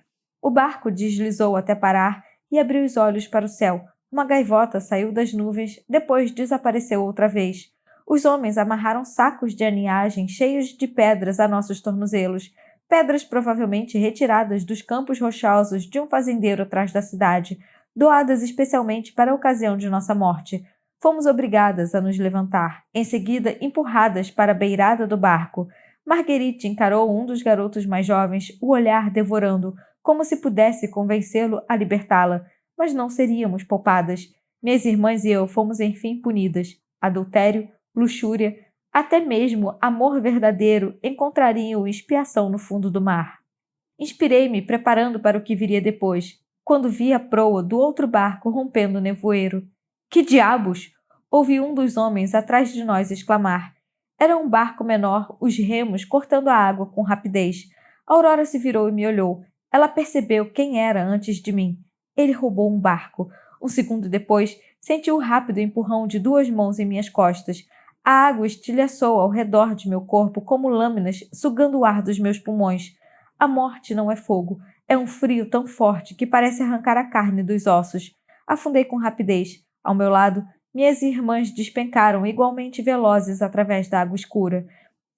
O barco deslizou até parar e abri os olhos para o céu. Uma gaivota saiu das nuvens, depois desapareceu outra vez. Os homens amarraram sacos de aninhagem cheios de pedras a nossos tornozelos, pedras provavelmente retiradas dos campos rochosos de um fazendeiro atrás da cidade, doadas especialmente para a ocasião de nossa morte. Fomos obrigadas a nos levantar, em seguida empurradas para a beirada do barco. Marguerite encarou um dos garotos mais jovens, o olhar devorando, como se pudesse convencê-lo a libertá-la, mas não seríamos poupadas. Minhas irmãs e eu fomos enfim punidas. Adultério, luxúria, até mesmo amor verdadeiro encontrariam expiação no fundo do mar. Inspirei-me preparando para o que viria depois, quando vi a proa do outro barco rompendo o nevoeiro. Que diabos! Ouvi um dos homens atrás de nós exclamar. Era um barco menor, os remos cortando a água com rapidez. Aurora se virou e me olhou. Ela percebeu quem era antes de mim. Ele roubou um barco. Um segundo depois, senti o rápido empurrão de 2 mãos em minhas costas. A água estilhaçou ao redor de meu corpo como lâminas, sugando o ar dos meus pulmões. A morte não é fogo. É um frio tão forte que parece arrancar a carne dos ossos. Afundei com rapidez. Ao meu lado, minhas irmãs despencaram igualmente velozes através da água escura.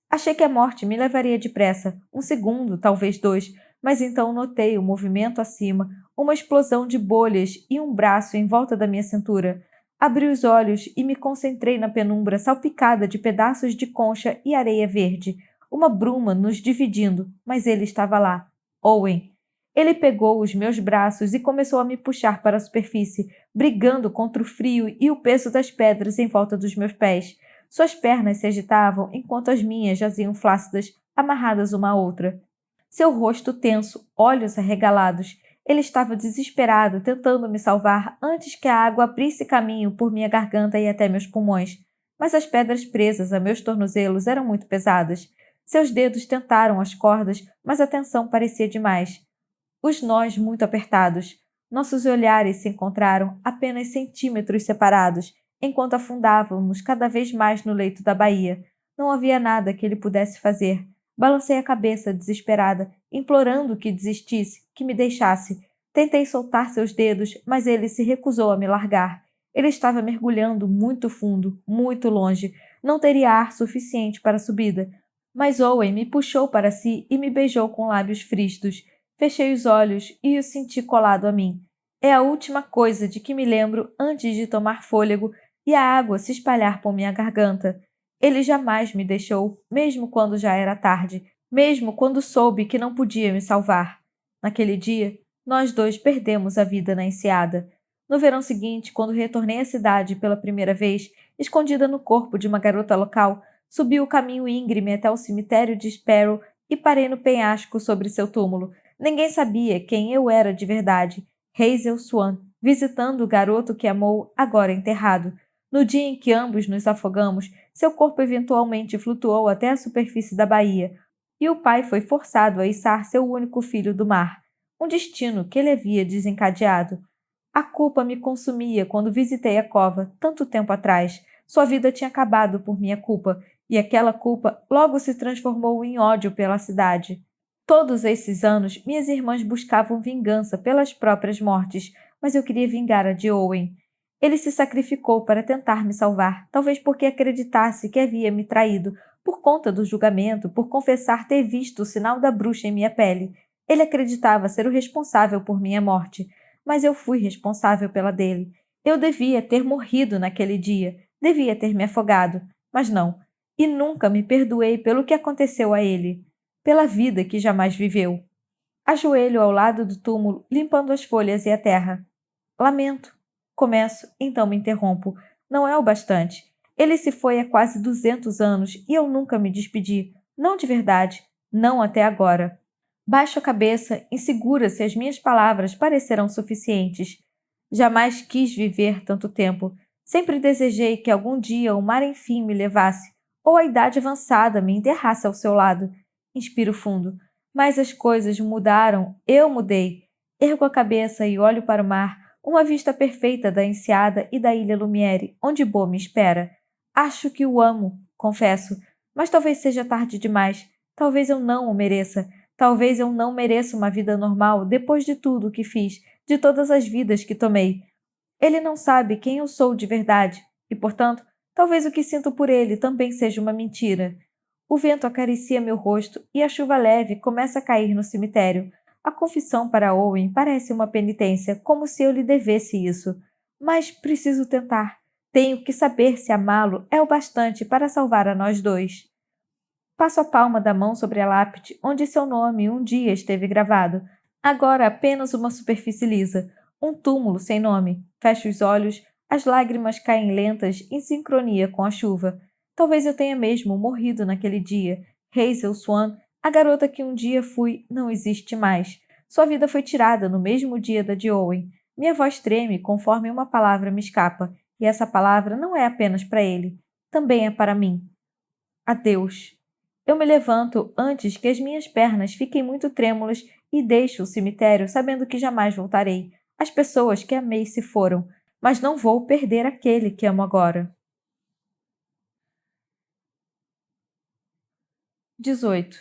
Achei que a morte me levaria depressa, 1 segundo, talvez 2, mas então notei o movimento acima, uma explosão de bolhas e um braço em volta da minha cintura. Abri os olhos e me concentrei na penumbra salpicada de pedaços de concha e areia verde. Uma bruma nos dividindo, mas ele estava lá. Owen. Ele pegou os meus braços e começou a me puxar para a superfície, brigando contra o frio e o peso das pedras em volta dos meus pés. Suas pernas se agitavam enquanto as minhas jaziam flácidas, amarradas uma à outra. Seu rosto tenso, olhos arregalados. Ele estava desesperado, tentando me salvar antes que a água abrisse caminho por minha garganta e até meus pulmões. Mas as pedras presas a meus tornozelos eram muito pesadas. Seus dedos tentaram as cordas, mas a tensão parecia demais. Os nós muito apertados. Nossos olhares se encontraram apenas centímetros separados, enquanto afundávamos cada vez mais no leito da baía. Não havia nada que ele pudesse fazer. Balancei a cabeça, desesperada, implorando que desistisse, que me deixasse. Tentei soltar seus dedos, mas ele se recusou a me largar. Ele estava mergulhando muito fundo, muito longe. Não teria ar suficiente para a subida. Mas Owen me puxou para si e me beijou com lábios frígidos. Fechei os olhos e o senti colado a mim. É a última coisa de que me lembro antes de tomar fôlego e a água se espalhar por minha garganta. Ele jamais me deixou, mesmo quando já era tarde, mesmo quando soube que não podia me salvar. Naquele dia, nós 2 perdemos a vida na enseada. No verão seguinte, quando retornei à cidade pela primeira vez, escondida no corpo de uma garota local, subi o caminho íngreme até o cemitério de Sparrow e parei no penhasco sobre seu túmulo. Ninguém sabia quem eu era de verdade. Hazel Swan, visitando o garoto que amou, agora enterrado. No dia em que ambos nos afogamos, seu corpo eventualmente flutuou até a superfície da baía, e o pai foi forçado a içar seu único filho do mar, um destino que ele havia desencadeado. A culpa me consumia quando visitei a cova, tanto tempo atrás. Sua vida tinha acabado por minha culpa, e aquela culpa logo se transformou em ódio pela cidade. Todos esses anos, minhas irmãs buscavam vingança pelas próprias mortes, mas eu queria vingar a de Owen. Ele se sacrificou para tentar me salvar, talvez porque acreditasse que havia me traído, por conta do julgamento, por confessar ter visto o sinal da bruxa em minha pele. Ele acreditava ser o responsável por minha morte, mas eu fui responsável pela dele. Eu devia ter morrido naquele dia, devia ter me afogado, mas não. E nunca me perdoei pelo que aconteceu a ele, pela vida que jamais viveu. Ajoelho ao lado do túmulo, limpando as folhas e a terra. Lamento. Começo, então me interrompo. Não é o bastante. Ele se foi há quase 200 anos e eu nunca me despedi. Não de verdade. Não até agora. Baixo a cabeça, insegura se as minhas palavras parecerão suficientes. Jamais quis viver tanto tempo. Sempre desejei que algum dia o mar enfim me levasse, ou a idade avançada me enterrasse ao seu lado. Inspiro fundo. Mas as coisas mudaram, eu mudei. Ergo a cabeça e olho para o mar, uma vista perfeita da enseada e da ilha Lumiere, onde Bo me espera. Acho que o amo, confesso, mas talvez seja tarde demais. Talvez eu não o mereça. Talvez eu não mereça uma vida normal depois de tudo o que fiz, de todas as vidas que tomei. Ele não sabe quem eu sou de verdade, e, portanto, talvez o que sinto por ele também seja uma mentira. O vento acaricia meu rosto e a chuva leve começa a cair no cemitério. A confissão para Owen parece uma penitência, como se eu lhe devesse isso. Mas preciso tentar. Tenho que saber se amá-lo é o bastante para salvar a nós dois. Passo a palma da mão sobre a lápide onde seu nome um dia esteve gravado. Agora apenas uma superfície lisa, um túmulo sem nome. Fecho os olhos, as lágrimas caem lentas em sincronia com a chuva. Talvez eu tenha mesmo morrido naquele dia. Hazel Swan, a garota que um dia fui, não existe mais. Sua vida foi tirada no mesmo dia da de Owen. Minha voz treme conforme uma palavra me escapa, e essa palavra não é apenas para ele, também é para mim. Adeus. Eu me levanto antes que as minhas pernas fiquem muito trêmulas e deixo o cemitério sabendo que jamais voltarei. As pessoas que amei se foram, mas não vou perder aquele que amo agora. 18.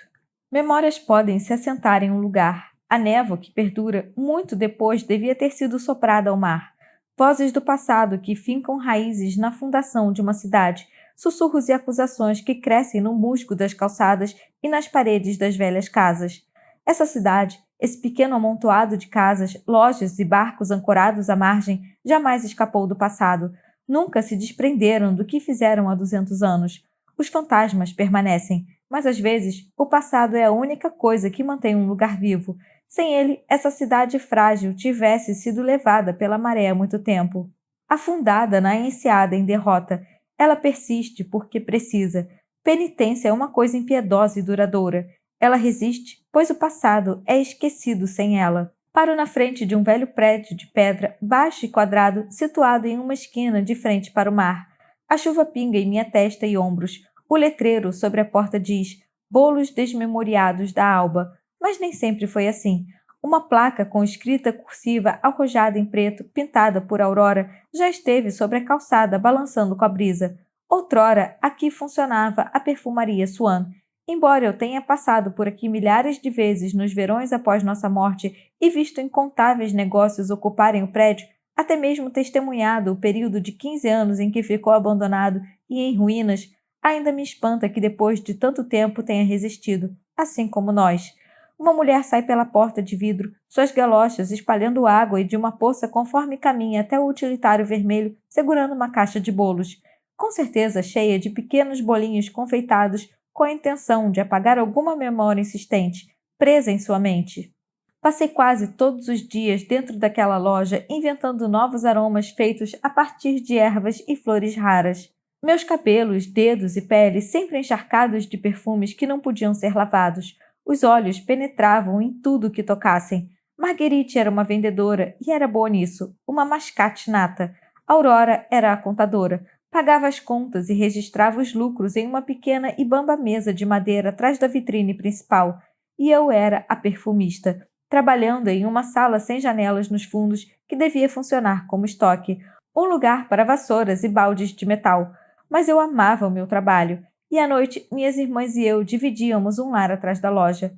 Memórias podem se assentar em um lugar. A névoa que perdura muito depois devia ter sido soprada ao mar. Vozes do passado que fincam raízes na fundação de uma cidade, sussurros e acusações que crescem no musgo das calçadas e nas paredes das velhas casas. Essa cidade, esse pequeno amontoado de casas, lojas e barcos ancorados à margem, jamais escapou do passado. Nunca se desprenderam do que fizeram há 200 anos. Os fantasmas permanecem, mas às vezes o passado é a única coisa que mantém um lugar vivo. Sem ele, essa cidade frágil tivesse sido levada pela maré há muito tempo. Afundada na enseada em derrota, ela persiste porque precisa. Penitência é uma coisa impiedosa e duradoura. Ela resiste, pois o passado é esquecido sem ela. Paro na frente de um velho prédio de pedra, baixo e quadrado, situado em uma esquina de frente para o mar. A chuva pinga em minha testa e ombros. O letreiro sobre a porta diz «Bolos desmemoriados da Alba», mas nem sempre foi assim. Uma placa com escrita cursiva arrojada em preto, pintada por Aurora, já esteve sobre a calçada balançando com a brisa. Outrora, aqui funcionava a perfumaria Swan. Embora eu tenha passado por aqui milhares de vezes nos verões após nossa morte e visto incontáveis negócios ocuparem o prédio, até mesmo testemunhado o período de 15 anos em que ficou abandonado e em ruínas, ainda me espanta que depois de tanto tempo tenha resistido, assim como nós. Uma mulher sai pela porta de vidro, suas galochas espalhando água e de uma poça conforme caminha até o utilitário vermelho, segurando uma caixa de bolos. Com certeza cheia de pequenos bolinhos confeitados com a intenção de apagar alguma memória insistente, presa em sua mente. Passei quase todos os dias dentro daquela loja inventando novos aromas feitos a partir de ervas e flores raras. Meus cabelos, dedos e pele sempre encharcados de perfumes que não podiam ser lavados. Os olhos penetravam em tudo que tocassem. Marguerite era uma vendedora e era boa nisso, uma mascate nata. Aurora era a contadora. Pagava as contas e registrava os lucros em uma pequena e bamba mesa de madeira atrás da vitrine principal. E eu era a perfumista, trabalhando em uma sala sem janelas nos fundos que devia funcionar como estoque, um lugar para vassouras e baldes de metal. Mas eu amava o meu trabalho, e à noite minhas irmãs e eu dividíamos um lar atrás da loja.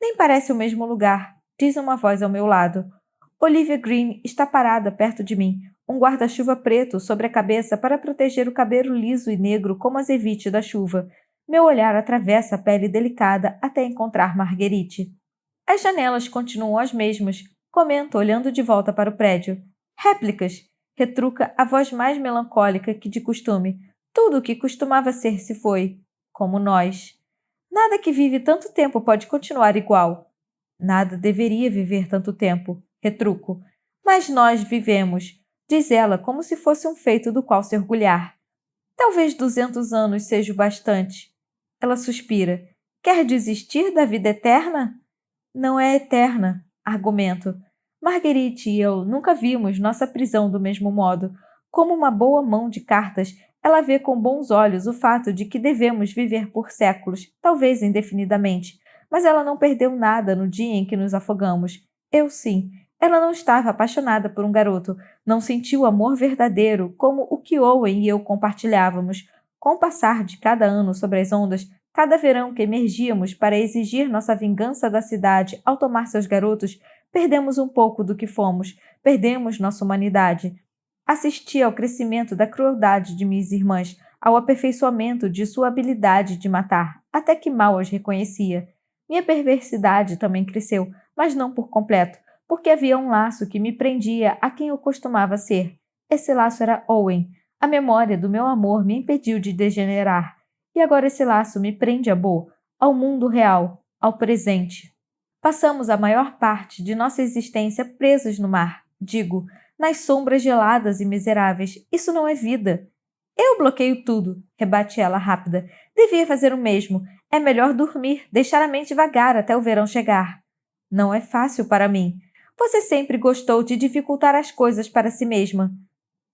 Nem parece o mesmo lugar, diz uma voz ao meu lado. Olivia Green está parada perto de mim, um guarda-chuva preto sobre a cabeça para proteger o cabelo liso e negro como azevite da chuva. Meu olhar atravessa a pele delicada até encontrar Marguerite. As janelas continuam as mesmas, comento olhando de volta para o prédio. Réplicas, retruca a voz mais melancólica que de costume. Tudo o que costumava ser se foi, como nós. Nada que vive tanto tempo pode continuar igual. Nada deveria viver tanto tempo, retruco. Mas nós vivemos, diz ela como se fosse um feito do qual se orgulhar. Talvez 200 anos seja o bastante. Ela suspira. Quer desistir da vida eterna? Não é eterna, argumento. Marguerite e eu nunca vimos nossa prisão do mesmo modo. Como uma boa mão de cartas, ela vê com bons olhos o fato de que devemos viver por séculos, talvez indefinidamente. Mas ela não perdeu nada no dia em que nos afogamos. Eu sim. Ela não estava apaixonada por um garoto, não sentiu amor verdadeiro como o que Owen e eu compartilhávamos. Com o passar de cada ano sobre as ondas, cada verão que emergíamos para exigir nossa vingança da cidade ao tomar seus garotos, perdemos um pouco do que fomos, perdemos nossa humanidade. Assisti ao crescimento da crueldade de minhas irmãs, ao aperfeiçoamento de sua habilidade de matar, até que mal as reconhecia. Minha perversidade também cresceu, mas não por completo, porque havia um laço que me prendia a quem eu costumava ser. Esse laço era Owen. A memória do meu amor me impediu de degenerar. E agora esse laço me prende a Bo, ao mundo real, ao presente. Passamos a maior parte de nossa existência presos no mar, digo, nas sombras geladas e miseráveis. Isso não é vida. Eu bloqueio tudo, rebate ela rápida. Devia fazer o mesmo. É melhor dormir, deixar a mente vagar até o verão chegar. Não é fácil para mim. Você sempre gostou de dificultar as coisas para si mesma.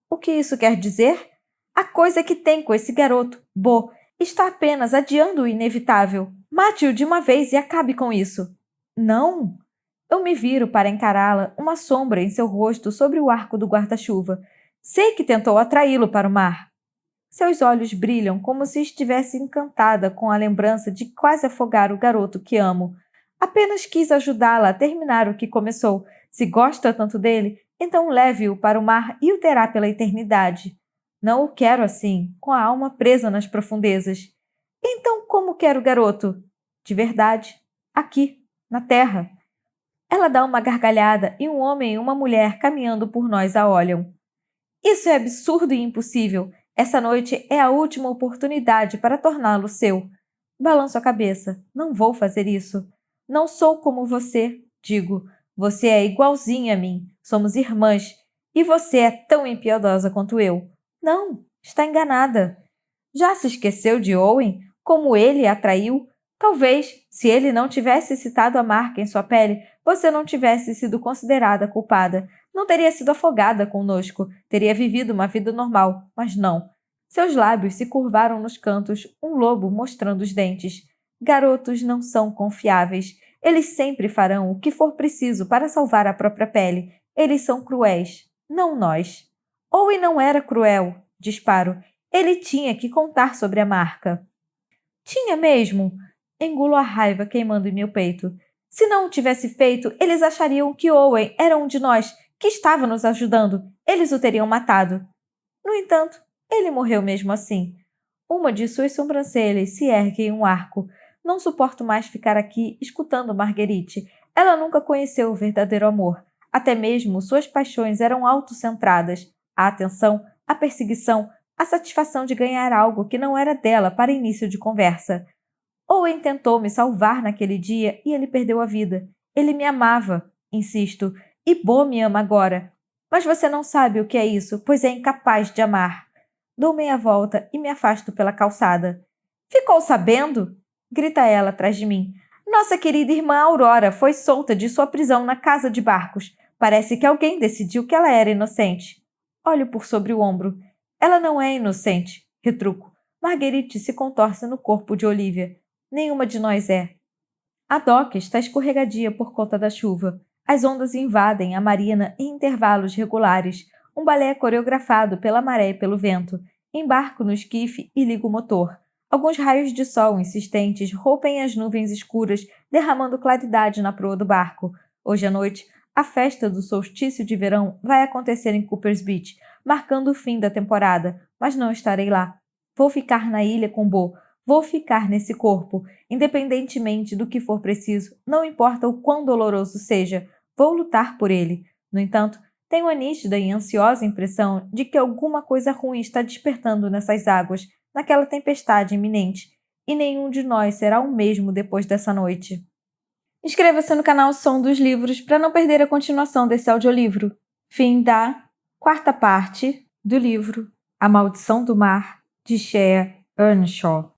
O que isso quer dizer? A coisa que tem com esse garoto, Bo, está apenas adiando o inevitável. Mate-o de uma vez e acabe com isso. Não! Eu me viro para encará-la, uma sombra em seu rosto sobre o arco do guarda-chuva. Sei que tentou atraí-lo para o mar. Seus olhos brilham como se estivesse encantada com a lembrança de quase afogar o garoto que amo. Apenas quis ajudá-la a terminar o que começou. Se gosta tanto dele, então leve-o para o mar e o terá pela eternidade. Não o quero assim, com a alma presa nas profundezas. Então como quero o garoto? De verdade. Aqui, na terra. Ela dá uma gargalhada e um homem e uma mulher caminhando por nós a olham. Isso é absurdo e impossível. Essa noite é a última oportunidade para torná-lo seu. Balanço a cabeça. Não vou fazer isso. Não sou como você, digo. Você é igualzinha a mim. Somos irmãs. E você é tão impiedosa quanto eu. Não, está enganada. Já se esqueceu de Owen? Como ele a atraiu? Talvez, se ele não tivesse citado a marca em sua pele, você não tivesse sido considerada culpada. Não teria sido afogada conosco, teria vivido uma vida normal, mas não. Seus lábios se curvaram nos cantos, um lobo mostrando os dentes. Garotos não são confiáveis. Eles sempre farão o que for preciso para salvar a própria pele. Eles são cruéis, não nós. Owen não era cruel, disparo. Ele tinha que contar sobre a marca. Tinha mesmo? Engulo a raiva queimando em meu peito. Se não o tivesse feito, eles achariam que Owen era um de nós, que estava nos ajudando. Eles o teriam matado. No entanto, ele morreu mesmo assim. Uma de suas sobrancelhas se ergue em um arco. Não suporto mais ficar aqui escutando Marguerite. Ela nunca conheceu o verdadeiro amor. Até mesmo suas paixões eram autocentradas. A atenção, a perseguição, a satisfação de ganhar algo que não era dela para início de conversa. Owen tentou me salvar naquele dia e ele perdeu a vida. Ele me amava, insisto, e Bo me ama agora. Mas você não sabe o que é isso, pois é incapaz de amar. Dou meia volta e me afasto pela calçada. Ficou sabendo? Grita ela atrás de mim. Nossa querida irmã Aurora foi solta de sua prisão na casa de barcos. Parece que alguém decidiu que ela era inocente. Olho por sobre o ombro. Ela não é inocente, retruco. Marguerite se contorce no corpo de Olivia. Nenhuma de nós é. A doca está escorregadia por conta da chuva. As ondas invadem a marina em intervalos regulares, um balé coreografado pela maré e pelo vento. Embarco no esquife e ligo o motor. Alguns raios de sol insistentes rompem as nuvens escuras, derramando claridade na proa do barco. Hoje à noite, A festa do solstício de verão vai acontecer em Coopers Beach, marcando o fim da temporada, mas não estarei lá. Vou ficar na ilha com Bo. Vou ficar nesse corpo, independentemente do que for preciso, não importa o quão doloroso seja, vou lutar por ele. No entanto, tenho a nítida e ansiosa impressão de que alguma coisa ruim está despertando nessas águas, naquela tempestade iminente, e nenhum de nós será o mesmo depois dessa noite. Inscreva-se no canal Som dos Livros para não perder a continuação desse audiolivro. Fim da quarta parte do livro A Maldição do Mar, de Shea Earnshaw.